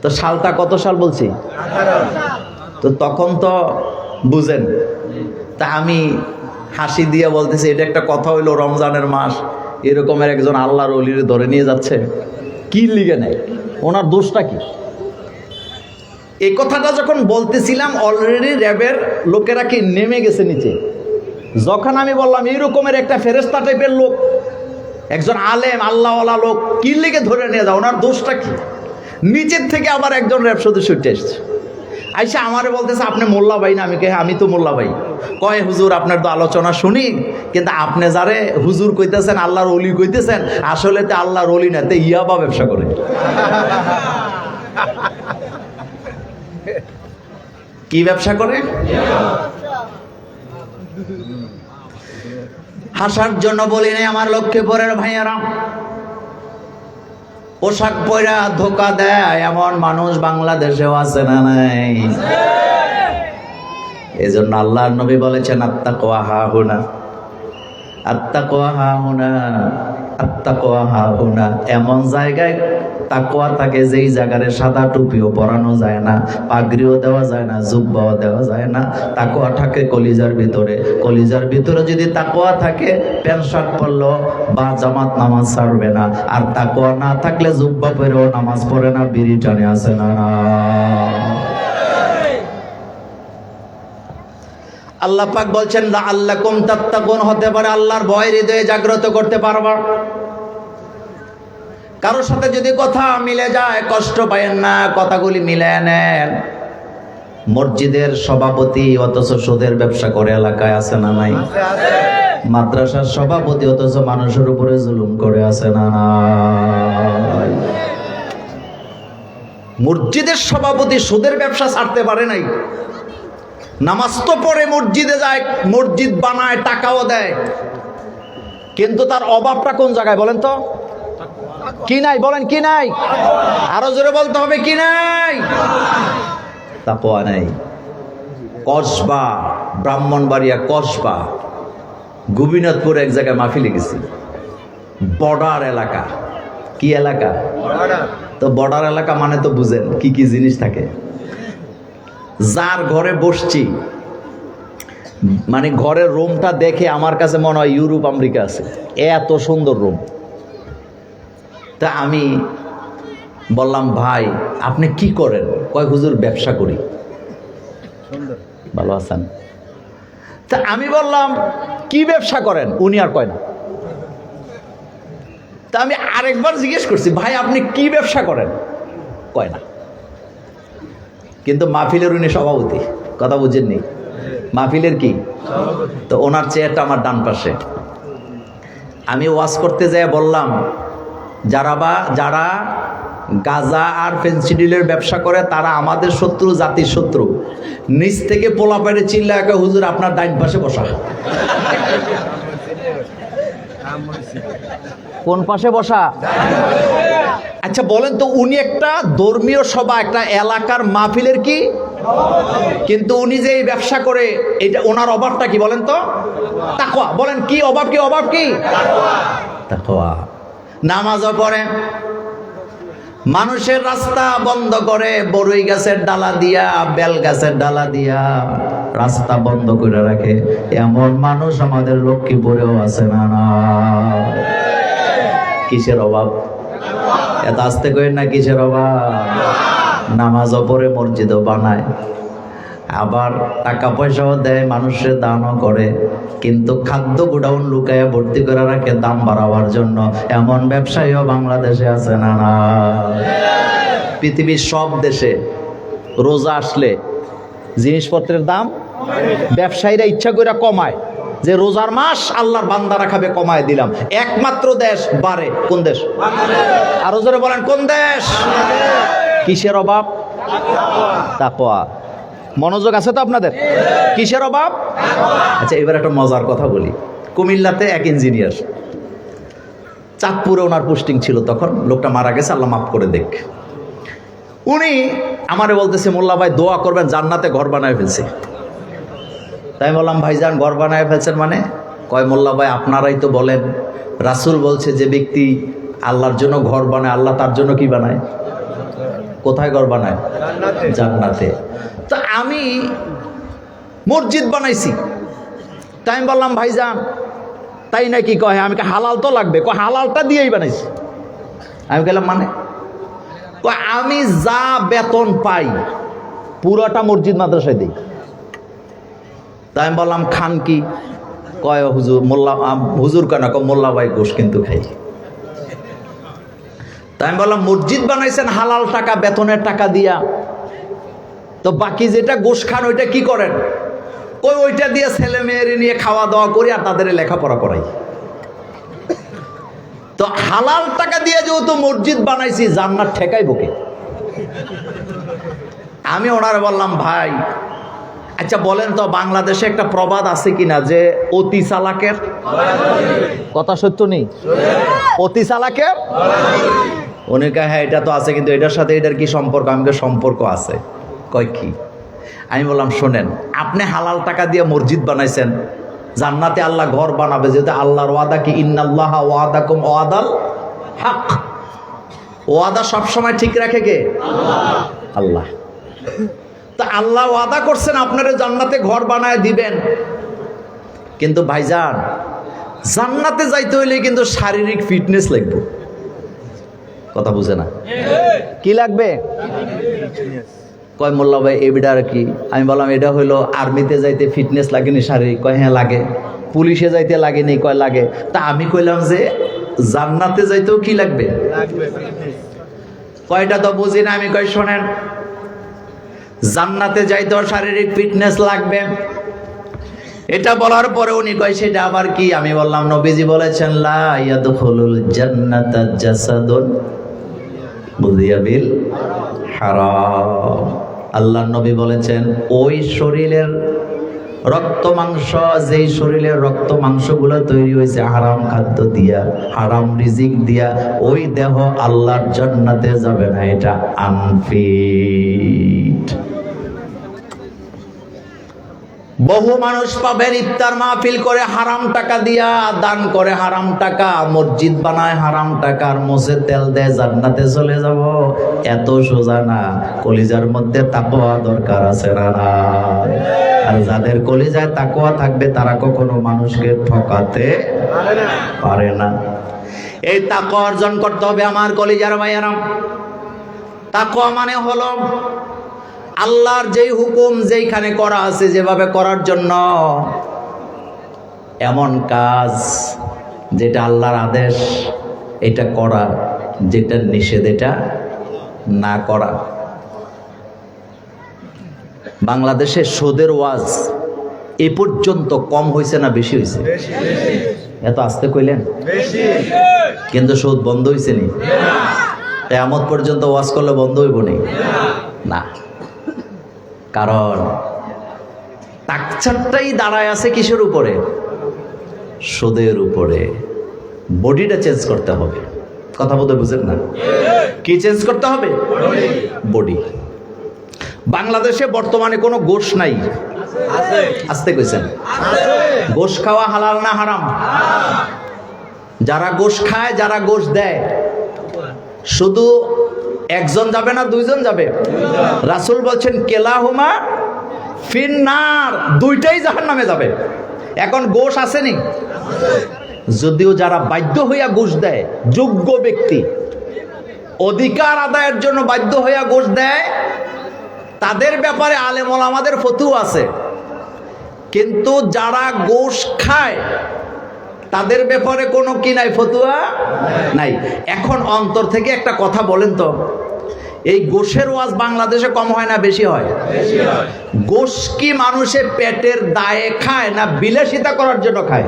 তো সালটা কত সাল বলছি? তো তখন তো বুঝেন। তা আমি হাসি দিয়ে বলতেছি, এটা একটা কথা হইলো, রমজানের মাস এরকমের একজন আল্লাহর ওলিরে ধরে নিয়ে যাচ্ছে, কি লিগে নেয়? ওনার দোষটা কি? এই কথাটা যখন বলতেছিলাম, অলরেডি র্যাবের লোকেরা কি নেমে গেছে নিচে। যখন আমি বললাম এইরকমের একটা ফেরেশতা টাইপের লোক, একজন আলেম আল্লাহওয়ালা লোক, কি লিগে ধরে নিয়ে যাও, ওনার দোষটা কি? নিচের থেকে আবার একজন র্যাব সদস্য উঠে এসছে, আইসা আমারে বলতেছে আপনি মোল্লা ভাই না? আমি কে? আমি তো মোল্লা ভাই। কয় হুজুর আপনার তো আলোচনা শুনি, কিন্তু আপনি যারে হুজুর কইতেছেন, আল্লাহর ওলি কইতেছেন, আসলে তো আল্লাহর ওলি না, তে ইয়াবা ব্যবসা করে। কি ব্যবসা করে? হাসার জন্য বলি নাই আমার লক্ষ্মীপুরের ভাইয়ারা, পোশাক পরা ধোকা দেয় এমন মানুষ বাংলাদেশেও আছে না নাই? এজন্য আল্লাহর নবী বলেছেন আত্তাকওয়া হাহুনা, আত্তাকওয়া হাহুনা, আত্তাকওয়া হাহুনা। এমন জায়গায় তাকওয়া থাকে যেই জায়গায় সাদা টুপিও পরানো যায় না, পাগড়িও দেওয়া যায় না, জুব্বাও দেওয়া যায় না। তাকওয়া থাকে কলিজার ভিতরে। কলিজার ভিতরে যদি তাকওয়া থাকে, প্যান্ট শার্ট পরলো বা জামাত নামাজ ছাড়বে না। আর তাকওয়া না থাকলে জুব্বা পরেও নামাজ পড়ে না, বিড়ি টানে আসে না। আল্লাহ পাক বলছেন লাআল্লাকুম তাত্তাকুন, হতে পারে আল্লাহর ভয় হৃদয়ে জাগ্রত করতে পারবা। কারোর সাথে যদি কথা মিলে যায়, কষ্ট পায়েন না, কথাগুলি মিলে নেন। মসজিদের সভাপতি অথচ সুদের ব্যবসা করে এলাকায় আছে না নাই? মাদ্রাসার সভাপতি, অথচ মানুষের উপরে জুলুম করে আছে না নাই? মসজিদের সভাপতি সুদের ব্যবসা ছাড়তে পারে নাই, নামাজ তো পড়ে মসজিদে যায়, মসজিদ বানায়, টাকাও দেয়, কিন্তু তার অভাবটা কোন জায়গায় বলেন তো? কি নাই বলেন? কি নাই? আরো জোরে বলতে হবে, কি নাই? তাকওয়া নাই। কসবা, ব্রাহ্মণবাড়িয়া কসবা, গোবিনাথপুর এক জায়গায় মাহফিলে গেছি, বর্ডার এলাকা। কি এলাকা? তো বর্ডার এলাকা মানে তো বুঝেন কি কি জিনিস থাকে। যার ঘরে বসছি, মানে ঘরের রুমটা দেখে আমার কাছে মনে হয় ইউরোপ আমেরিকা আছে, এত সুন্দর রুম। তা আমি বললাম, ভাই আপনি কি করেন? কয় হুজুর ব্যবসা করি। ভালো আছেন? তা আমি বললাম, কি ব্যবসা করেন? উনি আর কয় না। তা আমি আরেকবার জিজ্ঞেস করছি, ভাই আপনি কি ব্যবসা করেন? কয় না। কিন্তু মাহফিলের উনি সভাপতি, কথা বুঝেননি? মাহফিলের কি? তো ওনার চেয়ারটা আমার ডান পাশে। আমি ওয়াজ করতে যেয়ে বললাম, যারা গাঁজা আর ফেন্সিডিলের ব্যবসা করে তারা আমাদের শত্রু, জাতির শত্রু। নিচ থেকে পোলা পাড়ে চিল্লা একা, হুজুর আপনার ডাইন পাশে বসা। কোন পাশে বসা? আচ্ছা বলেন তো, উনি একটা ধর্মীয় সভা, একটা এলাকার মাহফিলের কি, কিন্তু উনি যে এই ব্যবসা করে, এটা ওনার অভাবটা কি বলেন তো? তাকওয়া। বলেন কি অভাব? কি অভাব? কি তাকওয়া। নামাজও পড়ে, মানুষের রাস্তা বন্ধ করে, বড়ই গাছের ডালা দিয়া, বেল গাছের ডালা দিয়া রাস্তা বন্ধ করে রাখে। এমন মানুষ আমাদের লক্ষ্মীপুরেও আছে না? না। কিসের অভাব? এত আস্তে করেন না, কিসের অভাব? নামাজও পড়ে, মসজিদও বানায়, আবার টাকা পয়সাও দেয়, মানুষের দানও করে, কিন্তু খাদ্য গোডাউন লুকায় ভর্তি করে রাখে দাম বাড়াবার জন্য। এমন ব্যবসায়ীও বাংলাদেশে আছে না? না। পৃথিবীর সব দেশে রোজা আসলে জিনিসপত্রের দাম ব্যবসায়ীরা ইচ্ছা করে কমায়, যে রোজার মাস আল্লাহর বান্দারা খাবে, কমায় দিলাম। একমাত্র দেশ বাড়ে, কোন দেশ? আরো জোরে বলেন, কোন দেশ? কিসের অভাব? তাকওয়া। মনোযোগ আছে তো আপনাদের? কিসের অভাব? আচ্ছা এবার একটা মজার কথা বলি। কুমিল্লাতে এক ইঞ্জিনিয়ার, চাঁদপুরে ওনার পোস্টিং ছিল তখন, লোকটা মারা গেছে, আল্লাহ মাফ করে দেখ। উনি আমারে বলতেছে, মোল্লা ভাই দোয়া করবেন, জান্নাতে ঘর বানায় ফেলছে। তাই বললাম, ভাইজান ঘর বানায় ফেলছেন মানে? কয়, মোল্লা ভাই আপনারাই তো বলেন, রাসূল বলছে যে ব্যক্তি আল্লাহর জন্য ঘর বানায়, আল্লাহ তার জন্য কি বানায়? কোথায় ঘর বানায়? জান্নাতে। তো আমি মসজিদ বানাইছি। তাই আমি বললাম, ভাইজান তাই নাকি? কয় আমি হালাল তো লাগবে। কয় হালালটা দিয়েই বানাইছি। আমি গেলাম মানে? কয় আমি যা বেতন পাই পুরোটা মসজিদ মাদ্রাসায় দিই। তাই আমি বললাম, খান কি? কয় হুজুর, মোল্লা হুজুর কেন? মোল্লা ভাই গোশ কিন্তু খাই। তাই আমি বললাম, মসজিদ বানাইছেন হালাল টাকা, বেতনের টাকা দিয়া, তো বাকি যেটা গোশ খান ওইটা কি করেন? কই ওইটা দিয়ে ছেলে মেয়ের নিয়ে খাওয়া দাওয়া করি আর তাদের লেখাপড়া করাই। তো হালাল টাকা দিয়ে যেহেতু মসজিদ বানাইছি, জান্নাত ঠেকাইব কে? আমি ওনারে বললাম, ভাই আচ্ছা বলেন তো, বাংলাদেশে একটা প্রবাদ আছে কিনা যে অতি চালাকের কথা সত্য নেই? অতি চালাকের। উনি কয়, হ্যাঁ এটা তো আছে, কিন্তু এটার সাথে এটার কি সম্পর্ক? আমি সম্পর্ক আছে। কয় কি? আমি বললাম, শোনেন, আপনি হালাল টাকা দিয়ে মসজিদ বানাইছেন, জান্নাতে আল্লাহ ঘর বানাবে, যেহেতু আল্লাহর ওয়াদা কি, ইন্নাল্লাহা ওয়াদাকুম ওয়াদাল হক। ওয়াদা সবসময় ঠিক রাখে কে? আল্লাহ। তা আল্লাহ ওয়াদা করছেন আপনারা জান্নাতে ঘর বানায় দিবেন, কিন্তু ভাইজান জান্নাতে যাইতে হইলে কিন্তু শারীরিক ফিটনেস লাগবে। কথা বুঝে না? কি লাগবে? কয় মোল্লা ভাই এবিডার কি? আমি বললাম, এটা হইলো আর্মিতে যাইতে ফিটনেস লাগেনি শারীরিক? কয় হ্যাঁ লাগে। পুলিশে যাইতে লাগেনি? কয় লাগে। তা আমি কইলাম যে জান্নাতে যাইতেও কি লাগবে? কয়টা তো বুঝি না। আমি কই, শোনেন, জান্নাতে যাইতেও শারীরিক ফিটনেস লাগবে, এটা বলার পরে উনি কয় সেটা আবার কি? আমি বললাম নবীজি বলেছেন লা ইয়াদখুলুল জান্নাতা জাসাদুন বুযিয়া বিল হারাম। আল্লাহর নবী বলেছেন ওই শরীরের রক্ত মাংস, যেই শরীরের রক্ত মাংসগুলো তৈরি হয়েছে হারাম খাদ্য দিয়া, হারাম রিজিক দিয়া, ওই দেহ আল্লাহর জান্নাতে যাবে না, এটা আনফিট। বহু মানুষ পাবেন ইফতার মাহফিল করে হারাম টাকা দিয়া, দান করে হারাম টাকা, মসজিদ বানায় হারাম টাকার, মোছে তেল দেয় জান্নাতে চলে যাব। এত সোজা না, কলিজার মধ্যে তাকওয়া দরকার আছে না? আর যাদের কলিজায় তাকওয়া থাকবে তারা কখনো মানুষকে ঠকাতে পারে না। এই তাকওয়া অর্জন করতে হবে আমার কলিজার ভাইয়ারা। তাকওয়া মানে হলো আল্লাহর যেই হুকুম যেইখানে করা আছে যেভাবে করার জন্য, এমন কাজ যেটা আল্লাহর আদেশ এটা করা, যেটা নিষেধ এটা না করা। বাংলাদেশে সুদের ওয়াজ এ পর্যন্ত কম হয়েছে না বেশি হয়েছে? এত আস্তে কইলেন, কিন্তু সুদ বন্ধ হয়েছে নি? কিয়ামত পর্যন্ত ওয়াজ করলে বন্ধ হইব নি? না, কারণ টাকচারটাই দাঁড়ায় আছে কিসের উপরে? সুদের উপরে। বডিটা চেঞ্জ করতে হবে। কথা বলতে বুঝেন না? কি চেঞ্জ করতে হবে? বডি। বাংলাদেশে বর্তমানে কোনো গোশ নাই। আসতে কইছেন? গোশ খাওয়া হালাল না হারাম? যারা গোশ খায়, যারা গোশ দেয়, শুধু একজন যাবে না দুইজন যাবে? রাসূল বলছেন কেলাহুমা ফিন্নার, দুইটাই জাহান্নামে যাবে। এখন গোশ আসেনি? যদিও যারা বাধ্য হইয়া গোশ দেয়, যোগ্য ব্যক্তি, অধিকার আদায়ের জন্য বাধ্য হইয়া গোশ দেয়, তাদের ব্যাপারে আলেম ওলামাদের ফতোয়া আছে। কিন্তু যারা গোশ খায় তাদের ব্যাপারে কোনো কি নাই? ফতোয়া নাই। এখন অন্তর থেকে একটা কথা বলেন তো, এই গোশের ওয়াজ বাংলাদেশে কম হয় না বেশি হয়? গোশ কি মানুষে পেটের দায়ে খায় না বিলাসিতা করার জন্য খায়?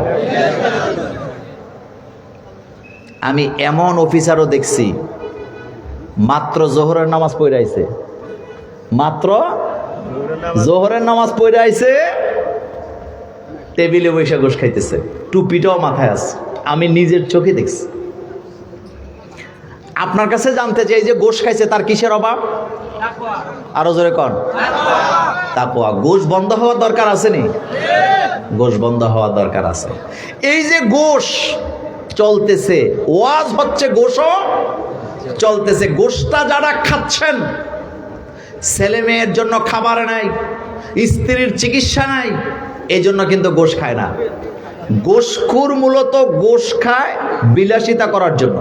আমি এমন অফিসারও দেখছি মাত্র জোহরের নামাজ পড়ে আইছে, মাত্র জোহরের নামাজ পড়ে আইছে, টেবিলে বসে গোশ খাইতেছে, টুপিটাও মাথায় আছে। আমি নিজের চোখে দেখছি। আপনার কাছে জানতে চাই যে গোশ খাইছে তার কিসের অভাব? আরো জোরে কর। তাকওয়া। গোশ বন্ধ হওয়ার দরকার আছে নি? গোশ বন্ধ হওয়ার দরকার আছে। এই যে গোশ চলতেছে, ওয়াজ হচ্ছে, গোশও চলতেছে। গোশটা যারা খাচ্ছেন, ছেলে মেয়ের জন্য খাবার নাই, স্ত্রীর চিকিৎসা নাই, এই জন্য কিন্তু গোশ খায় না। গোশখোর মূলত গোশ খায় বিলাসিতা করার জন্য।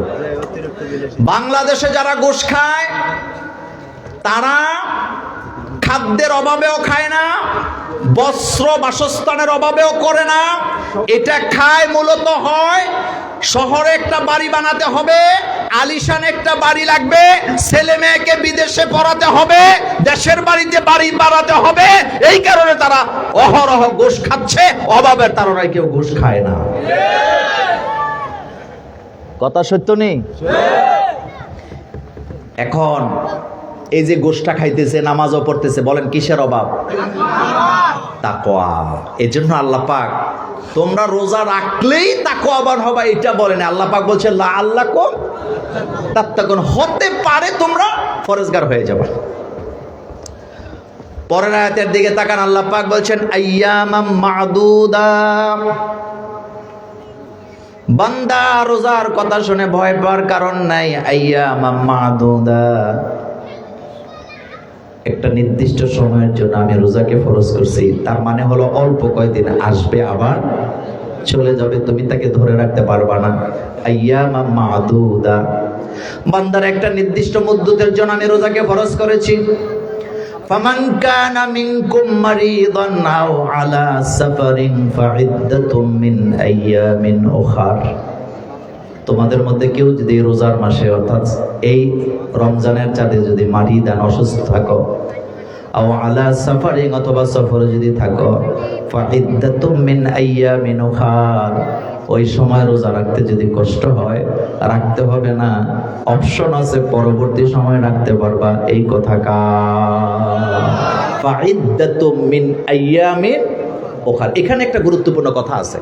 বাংলাদেশে যারা গোশ খায় তারা খাদ্যের অভাবেও খায় না, বস্ত্র বাসস্থানের অভাবেও করে না। এটা খায় মূলত হয় শহরে একটা বাড়ি বানাতে হবে, আলিশান একটা বাড়ি লাগবে, ছেলে মেয়েকে বিদেশে পড়াতে হবে, দেশের বাড়িতে বাড়ি বানাতে হবে। এই কারণে তারা অহরহ গোশ খাচ্ছে। অভাবের তারাই কেউ গোশ খায় না। কথা সত্য নেই? এখন এই যে গোশটা খাইতেছে, নামাজও পড়তেছে, বলেন কিসের অভাব? তাকওয়া। এই জন্য আল্লাহ পাক তোমরা রোজা রাখলেই তাকওয়াবান হবা এটা বলেন। আল্লাহ পাক বলছে লাআল্লাকুম তাত্তাকুন, হতে পারে তোমরা পরেজগার হয়ে যাবে। পরের আয়াতের দিকে তাকান, আল্লাহ পাক বলছেন আইয়ামাম মা'দুদা। বান্দা রোজার কথা শুনে ভয় পাওয়ার কারণ নাই। আইয়ামাম মা'দুদা, একটা নির্দিষ্ট সময়ের জন্য আমি রোজাকে ফরজ করছি। তার মানে হলো অল্প কয়দিন আসবে আবার চলে যাবে, তুমি তাকে ধরে রাখতে পারবা না। আইয়ামাম মা'দুদা, বান্দার একটা নির্দিষ্ট মুদ্দতের জন্য আমি রোজাকে ফরজ করেছি। ফামান কানা মিনকুম মারিদান আও আলা সাফারিন ফাইদ্দাতুম মিন আইয়ামিন উখার। তোমাদের মধ্যে কেউ যদি রোজার মাসে অর্থাৎ এই রমজানের চাঁদে যদি মারিদান অসুস্থ থাকো, আও আলা সাফারিন, অথবা সফরে যদি থাকো, ফাইদ্দাতুম মিন আইয়ামিন উখার, ওই সময় রোজা রাখতে যদি কষ্ট হয় রাখতে হবে না, অপশন আছে, পরবর্তী সময় রাখতে পারবা। এই কথা ফাইদ্দাতুম মিন আইয়ামিন উখার। এখানে একটা গুরুত্বপূর্ণ কথা আছে,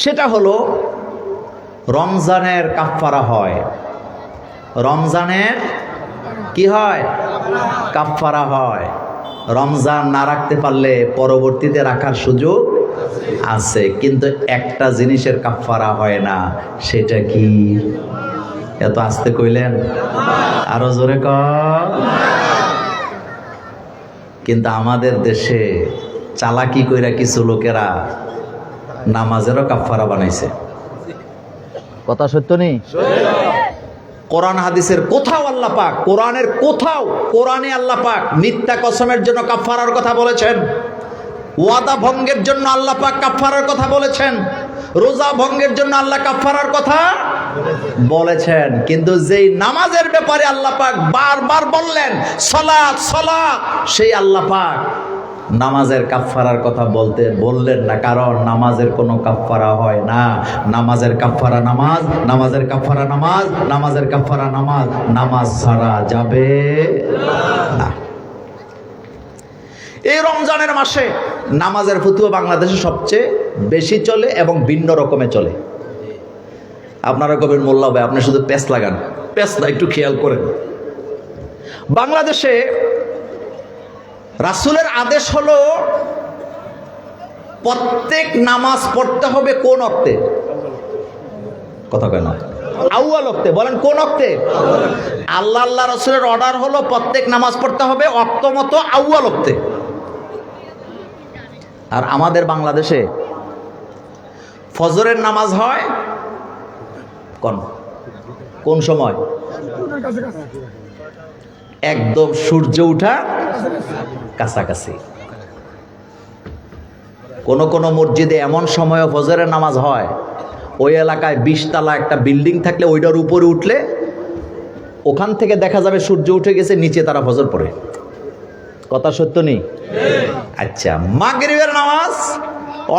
সেটা হলো রমজানের কাফফারা হয়। রমজানের কি হয়? কাফফারা হয়। রমজান না রাখতে পারলে পরবর্তীতে রাখার সুযোগ আছে, কিন্তু একটা জিনিসের কাফফারা হয় না, সেটা কি? এত আস্তে কইলেন, আরো জোরে কর। কিন্তু আমাদের দেশে চালাকি কইরা কিছু লোকেরা নামাজেরও কাফফারা বানাইছে। কথা সত্য নেই? কোরআন হাদিসের কোথাও আল্লাহ পাক, কোরআনের কোথাও, কোরআনে আল্লাহ পাক মিথ্যা কসমের জন্য কাফফারার কথা বলেছেন, ওয়াদা ভঙ্গের জন্য আল্লাহ পাক কাফফারার কথা বলেছেন, রোজা ভঙ্গের জন্য আল্লাহ কাফফারার কথা বলেছেন। কিন্তু যেই নামাজের ব্যাপারে আল্লাহ পাক বারবার বললেন সালাত সালাত, সেই আল্লাহ পাক নামাজের কাফফারার কথা বললেন না, কারণ নামাজের কোনো কাফফারা হয় না। নামাজের কাফফারা নামাজ, নামাজের কাফফারা নামাজ, নামাজের কাফফারা নামাজ, নামাজ ছাড়া যাবে না। এই রমজানের মাসে নামাজের ফতুয়া বাংলাদেশে সবচেয়ে বেশি চলে এবং ভিন্ন রকমে চলে। আপনারা কবেন মোল্লা ভাই আপনি শুধু পেস লাগান, পেস না, একটু খেয়াল করেন। বাংলাদেশে রাসূলের আদেশ হলো প্রত্যেক নামাজ পড়তে হবে কোন ওক্তে? কথা কয় না, আউয়াল ওক্তে। বলেন কোন ওক্তে? আল্লাহ রাসূলের অর্ডার হলো প্রত্যেক নামাজ পড়তে হবে ওক্ত মতো আউয়াল ওক্তে। আর আমাদের বাংলাদেশে ফজরের নামাজ হয় কোন সময়? একদম সূর্য ওঠা কাছাকাছি। কোন কোন মসজিদে এমন সময় ফজরের নামাজ হয়, ওই এলাকায় 20 তলা একটা বিল্ডিং থাকলে ওইটার উপরে উঠলে ওখান থেকে দেখা যাবে সূর্য উঠে গেছে, নিচে তারা ফজর পড়ে। কথা সত্য নেই? আচ্ছা, মাগরিবের নামাজ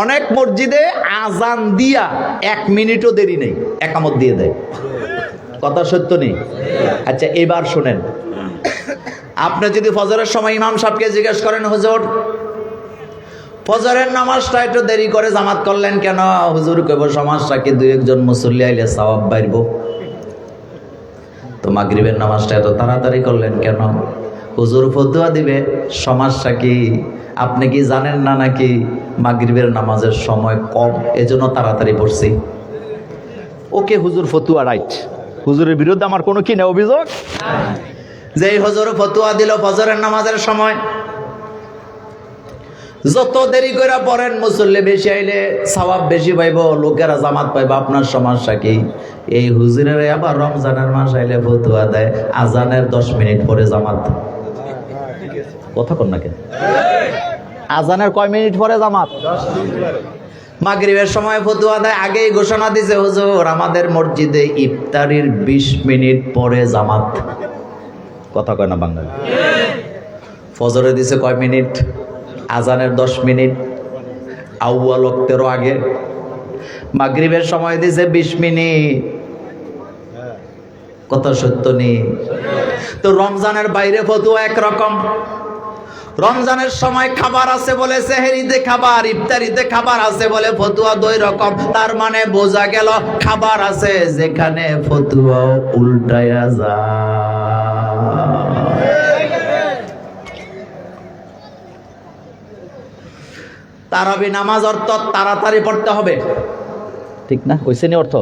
অনেক মসজিদে আজান দিয়া 1 মিনিটও দেরি নেই, একামত দিয়ে দেয়। কথা সত্য নেই? আচ্ছা, এবার শুনেন, আপনি যদি ফজরের সময় ইমাম সাহেবকে জিজ্ঞেস করেন, হুজুর ফজরের নামাজটা একটু দেরি করে জামাত করলেন কেন? হুজুর কইব সমস্যা কি, 2-1 মুসল্লি আইলে সওয়াব বাড়ব। তো মাগরিবের নামাজটা এত তাড়াতাড়ি করলেন কেন? হুজুর ফতোয়া দিবে সমস্যা কি, আপনি কি জানেন না নাকি মাগরিবের নামাজের সময় কম, এজন্য তাড়াতাড়ি পড়ছি। ওকে, হুজুর ফতোয়া রাইট, হুজুরের বিরুদ্ধে আমার কোনো কি না অভিযোগ। যেই হুজুর ফতোয়া দিল ফজরের নামাজের সময় যত দেরি করে পড়েন মুসল্লি বেশি আইলে সওয়াব বেশি পাইব, লোকেরা জামাত পাইব, আপনার সমস্যা কি? এই হুজুরের আবার রমজানের মাস আইলে ফতোয়া দেয় আজানের 10 মিনিট পরে জামাত। কথা কন না কেন? আজানের কয় মিনিট পরে জামাত? 10 মিনিট পরে। মাগরিবের সময় ফতোয়া দেয় আগেই ঘোষণা দিছে, হুজুর আমাদের মসজিদে ইফতারির 20 মিনিট পরে জামাত। কথা কয় না বাঙালি? ফজরে দিছে কয় মিনিট? আজানের 10 মিনিট, আউয়াল ওয়াক্তেরও আগে। মাগরিবের সময় দিছে 20 মিনিট। কথা সত্য নেই? তো রমজানের বাইরে ফতোয়া একরকম, রমজানের সময় খাবার আছে বলে সেহরিতে খাবার, ইফতারিতে খাবার আছে বলে ফতোয়া 2 রকম। তার মানে বোঝা গেল খাবার আছে যেখানে ফতোয়া উল্টায়া যায়। তারাবি নামাজ অর্থ তাড়াতাড়ি পড়তে হবে, ঠিক না? কইছেন অর্থ?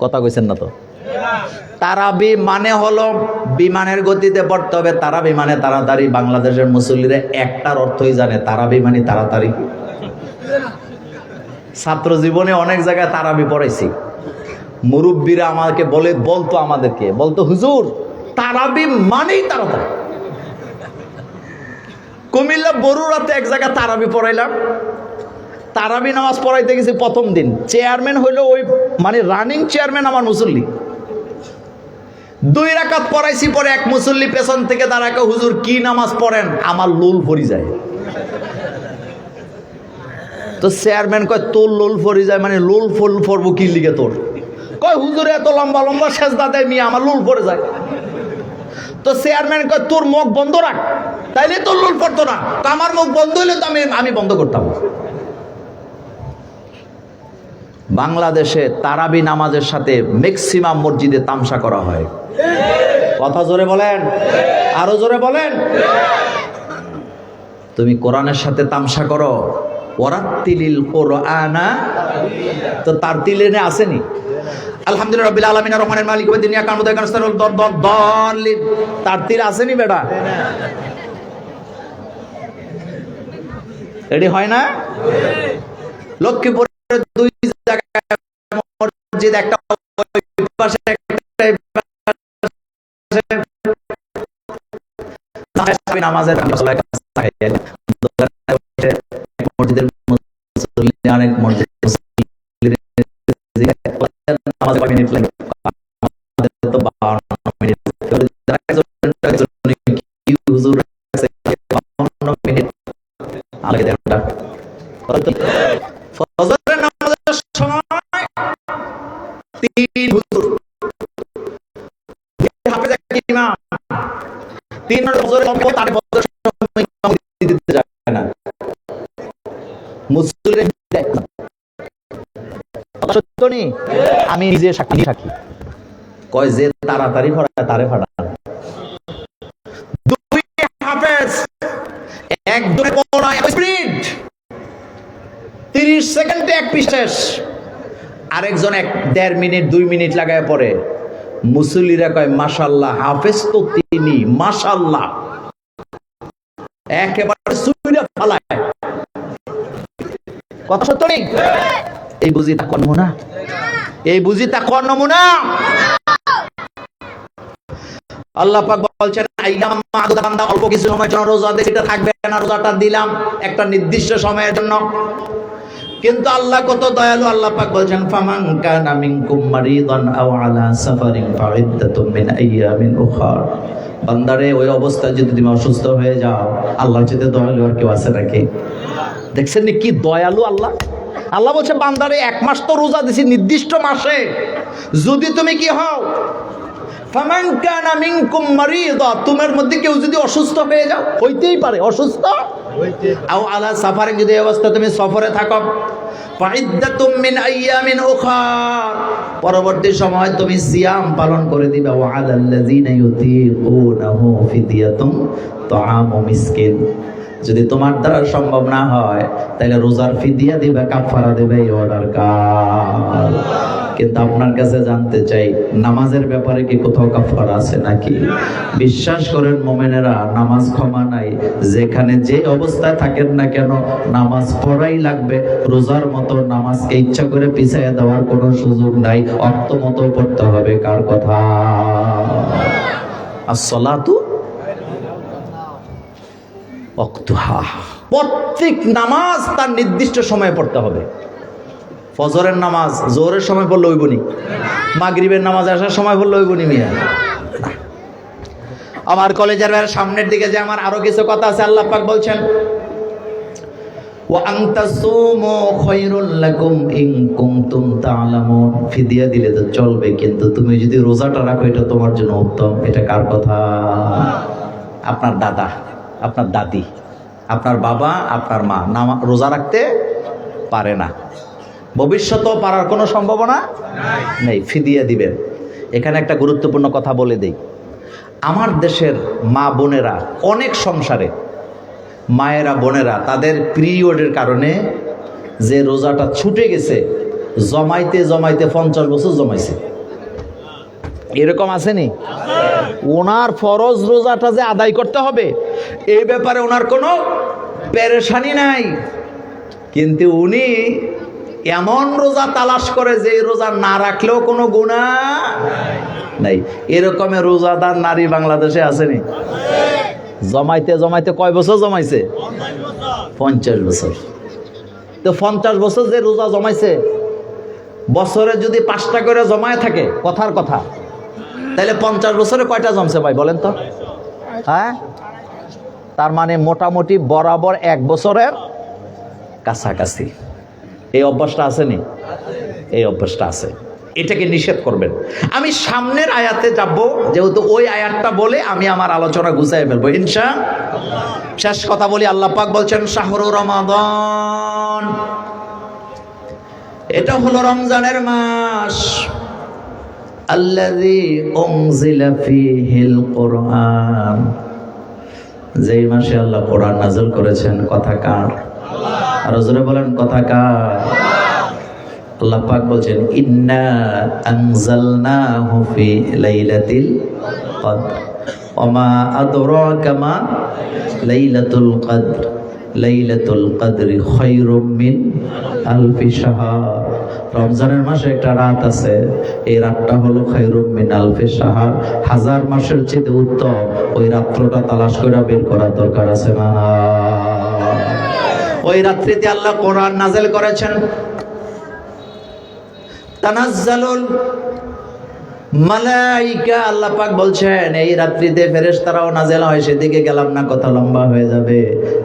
কথা কইছেন না তো? তারাবি মানে হলো বিমানের গতিতে পড়তে হবে। তারাবি মানে তাড়াতাড়ি। বাংলাদেশের মুসল্লিরা একটার অর্থই জানে, তারাবি মানে তাড়াতাড়ি। ছাত্র জীবনে অনেক জায়গায় তারাবি পড়াইছি, মুরব্বীরা আমাকে আমাদেরকে বলতো হুজুর তারাবি মানেই তাড়াতাড়ি। কুমিল্লা বরুড়াতে এক জায়গায় তারাবি পড়াইলাম, তারাবি নামাজ পড়াইতে গেছি প্রথম দিন, চেয়ারম্যান হইলো ওই মানে রানিং চেয়ারম্যান আমার মুসল্লি। 2 রাকাত পড়াইছি, পরে এক মুসল্লি পেছন থেকে দাঁড়াকে, হুজুর কি নামাজ পড়েন? আমার লুল পড়ি যায়। তো চেয়ারম্যান কয়, তোর লুল পড়ি যায় মানে লুল ফুল পড়বো কি লিগে তোর? কয় হুজুর এত লম্বা লম্বা সেজদা দেয় মিয়া, আমার লুল পড়ে যায়। তো চেয়ারম্যান কয়, তোর মুখ বন্ধ রাখ, তাইলে তোর লুল পড়তো না। তো আমার মুখ বন্ধ হইলে তো আমি বন্ধ করতাম। বাংলাদেশে তারাবি নামাজের সাথে ম্যাক্সিমাম মসজিদে তামসা করা হয়। কথা জোরে বলেন, আরো জোরে বলেন। তুমি কোরআনের সাথে তামসা করো, ওয়ারাত্তিলিল কোরআনা, তো তার তিলেনে আসেনি? আলহামদুলিল্লাহ রাব্বিল আলামিন আর রহমানির মালিক ওয়া দুনিয়া কানুদা কানস্তারুল দলিল, তার তিল আসেনি বেটা? রেডি হয় না? লক্ষ্মীপুরের 2 জায়গায় মসজিদ, একটা পাশে একটা নামাজের মসজিদের অনেক মসজিদ আমি নিজে সাক্ষী কয় যে তাড়াতাড়ি ফড়ায় তারে ফাড়া। 2 হাফেজ একদমে পড়া স্পিড, 30 সেকেন্ডে এক পিস শেষ। আরেকজন 1.5 মিনিট 2 মিনিট লাগায় পড়ে। মুসল্লিরা কয় মাশাআল্লাহ, হাফেজ তো তিনি, মাশাআল্লাহ, একেবারে সুইরা ফালায়। কথা সত্য নেই? এই বুঝি তা কোন নমুনা? এই বুঝি তা কোন নমুনা? আল্লাহ পাক বলছেন, আইয়াম মাদুদা, বান্দা অল্প কিছু সময়ের জন্য রোজা দিয়ে সেটা থাকবে না, রোজাটা দিলাম একটা নির্দিষ্ট সময়ের জন্য। কিন্তু আল্লাহ কত দয়ালু, আল্লাহ পাক বলছেন, ফামান কানা মিনকুম মারিদান আও আলা সাফারিন ফাইদ্দাতুম মিন আইয়ামিন উখার। বান্দারে, ওই অবস্থায় যদি তুমি অসুস্থ হয়ে যাও, আল্লাহর চেয়ে দয়ালু আর কেউ আছে নাকি? দেখছেন নি কি দয়ালু আল্লাহ? আল্লাহ বলছে, বান্দারে 1 মাস তো রোজা দিছি, নির্দিষ্ট মাসে যদি তুমি কি হও, ফামান কানা মিনকুম মারিদা, তোমার মধ্যে কেউ যদি অসুস্থ হয়ে যাও, হইতেই পারে অসুস্থ, আও আলা সাফারিন, যদি এই অবস্থা তুমি সফরে থাকো, ফাইদ্দাতুম মিন আইয়ামিন উখার, পরবর্তী সময় তুমি সিয়াম পালন করে দিবা। ওয়া আলাল্লাযিনা ইউতিকুনাহু ফিদিয়াতুম তাআমু মিসকিন, যদি তোমার দ্বারা সম্ভব না হয় তাহলে রোজার ফিদিয়া দিবে, কাফারা দেবে, এই অর্ডার কার? কিন্তু আপনার কাছে জানতে চাই, নামাজের ব্যাপারে কি কোথাও কাফারা আছে নাকি? বিশ্বাস করেন মুমিনেরা, নামাজ ক্ষমা নাই। যেখানে যে অবস্থায় থাকেন না কেন, নামাজ পড়াই লাগবে। রোজার মতো নামাজকে ইচ্ছা করে পিছাইয়া দেওয়ার কোনো সুযোগ নাই, অক্ত মতো পড়তে হবে। কার কথা? আসসালাতু ওয়াক্তুহা, প্রত্যেক নামাজ তার নির্দিষ্ট সময়ে পড়তে হবে। ফজরের নামাজ জোহরের সময় পড়লে হইবনি, মাগরিবের নামাজ আসার সময় পড়লে হইবনি মিয়া। আমার কলেজের বাইরে সামনের দিকে যে আমার আরো কিছু কথা আছে, আল্লাহ পাক বলছেন, ওয়া আনতাসুমু খায়রুল লাকুম ইন কুনতুম তা'লামুন, ফিদিয়া দিলে তো চলবে, কিন্তু তুমি যদি রোজাটা রাখো এটা তোমার জন্য উত্তম। এটা কার কথা? আপনার দাদা, আপনার দাদি, আপনার বাবা, আপনার মা রোজা রাখতে পারে না, ভবিষ্যতেও পারার কোনো সম্ভাবনা নেই, ফিদিয়া দিবেন। এখানে একটা গুরুত্বপূর্ণ কথা বলে দেই, আমার দেশের মা বোনেরা, অনেক সংসারে মায়েরা বোনেরা তাদের পিরিয়ডের কারণে যে রোজাটা ছুটে গেছে, জমাইতে জমাইতে 50 বছর জমাইছে। এরকম আসেনি? ওনার ফরজ রোজাটা যে আদায় করতে হবে, এই ব্যাপারে ওনার কোনো পেরেশানি নাই, কিন্তু উনি এমন রোজা তালাশ করে যে রোজা না রাখলেও কোনো গুনাহ নাই। এরকমের রোজাদার নারী বাংলাদেশে আসেনি? জমাইতে জমাইতে কয় বছর জমাইছে? 50 বছর। তো 50 বছর যে রোজা জমাইছে, বছরে যদি 5টা করে জমায় থাকে, কথার কথা, তাহলে 50 বছরে কয়টা জমছে ভাই বলেন তো? হ্যাঁ, তার মানে মোটামুটি বরাবর 1 বছরের কাছাকাছি। এই অভ্যাসটা আসেনি? এই অভ্যাসটা আছে। এটাকে নিষেধ করবেন। আমি সামনের আয়াতে যাব, যেহেতু ওই আয়াতটা বলে আমি আমার আলোচনা গুছাই ফেলবো ইনশাআল্লাহ। শেষ কথা বলি, আল্লাহ পাক বলছেন শাহরু রমাদান, এটা হলো রমজানের মাস, আল্লাযী উনজিলা ফীহিল কুরআন, যেই মাসে আল্লাহ কোরআন নাযিল করেছেন। কথা কার? আল্লাহ। আর জোরে বলেন কথা কার? আল্লাহ পাক বলছেন ইন্না আনজালনাহু ফি লাইলাতিল কদর ওয়া মা আদরাকা মা লাইলাতুল কদর লাইলাতুল কদরি খায়রুম মিন আলফি শাহর। রমজানের মাসে একটা রাত আছে, এই রাতটা হলো খায়রুম মিন আলফি শাহর, 1000 মাসের চেয়ে উত্তম। ওই রাত্রটা তালাশ করে বের করার দরকার আছে না? ওই রাত্রিতে আল্লাহ কোরআন নাযিল করেছেন। তানাজ্জালুল মালাইকা, আল্লাহ পাক বলছেন এই রাত্রিতে ফেরেশতারাও নাযিল হয়। সেদিকে গেলাম না, কথা লম্বা হয়ে যাবে।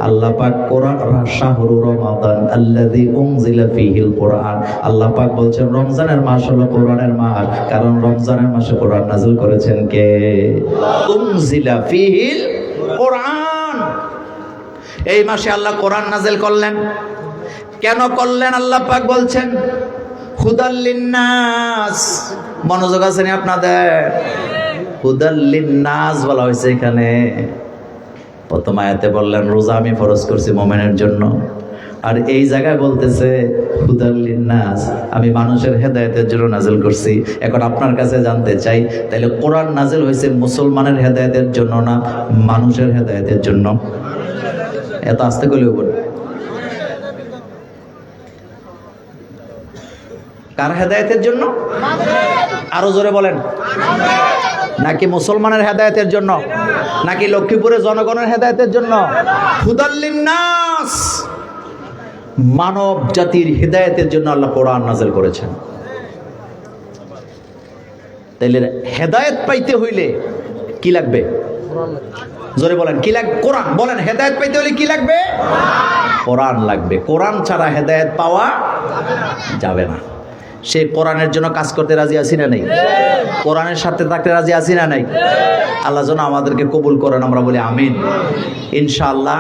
আল্লাহ পাক কোরআন শাহরু রমাদান আল্লাযী উনজিলা ফীহিল কুরআন, আল্লাহ পাক বলছেন রমজানের মাস হলো কোরআনের মাস, কারণ রমজানের মাসে কোরআন নাযিল করেছেন কে? উনজিলা ফীহিল কুরআন। এই মাসে আল্লাহ কোরআন নাযিল করলেন। কেন করলেন? আল্লাহ পাক বলছেন হুদাল লিন্নাস। মনোযোগ আছে নি আপনাদের? হুদাল লিন্নাস বলা হয়েছে এখানে। প্রথম আয়াতে বললেন রোজা আমি ফরজ করছি মুমিনের জন্য, আর এই জায়গায় বলতেছে হুদাল লিন্নাস, আমি মানুষের হেদায়েতের জন্য নাযিল করছি। এখন আপনার কাছে জানতে চাই, তাহলে কোরআন নাযিল হয়েছে মুসলমানের হেদায়েতের জন্য না মানুষের হেদায়েতের জন্য? এত আস্তে কইলেও বলুন, কার হেদায়েতের জন্য? আরো জোরে বলেন। নাকি মুসলমানের হেদায়েতের জন্য? নাকি লক্ষ্মীপুরের জনগণের হেদায়েতের জন্য? হুদাল লিন্নাস, মানব জাতির হেদায়েতের জন্য আল্লাহ কোরআন নাযিল করেছেন। তাইলে হেদায়েত পাইতে হইলে কি লাগবে? জোরে বলেন কি লাগবে? কোরআন। বলেন হেদায়েত পাইতে হলে কি লাগবে? কোরআন লাগবে। কোরআন ছাড়া হেদায়েত পাওয়া যাবে না। সেই কোরআনের জন্য কাজ করতে রাজি আছি না নাই? কোরআনের সাথে থাকতে রাজি আছি না নাই? আল্লাহ যেন আমাদেরকে কবুল করেন, আমরা বলি আমিন। ইনশাআল্লাহ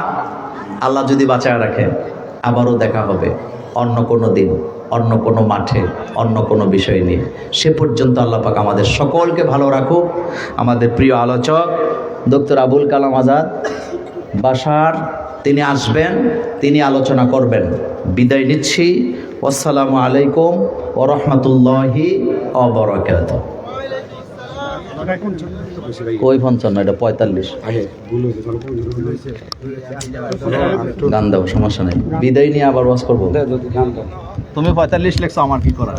আল্লাহ যদি বাঁচায় রাখেন, আবারও দেখা হবে অন্য কোনো দিন, অন্য কোনো মাঠে, অন্য কোনো বিষয় নিয়ে। সে পর্যন্ত আল্লাহ পাক আমাদের সকলকে ভালো রাখুক। আমাদের প্রিয় আলোচক ডক্টর আবুল কালাম আজাদ বাসার, তিনি আসবেন, তিনি আলোচনা করবেন। বিদায় নিচ্ছি। আসসালামু আলাইকুম ওয়া রাহমাতুল্লাহি ওয়া বারাকাতুহু। কই 55? এটা 45। গান দাও, সমস্যা নেই। বিদায় নিয়ে আবার ওয়াজ করবো। তুমি 45 লিখছো, আমার কি করা?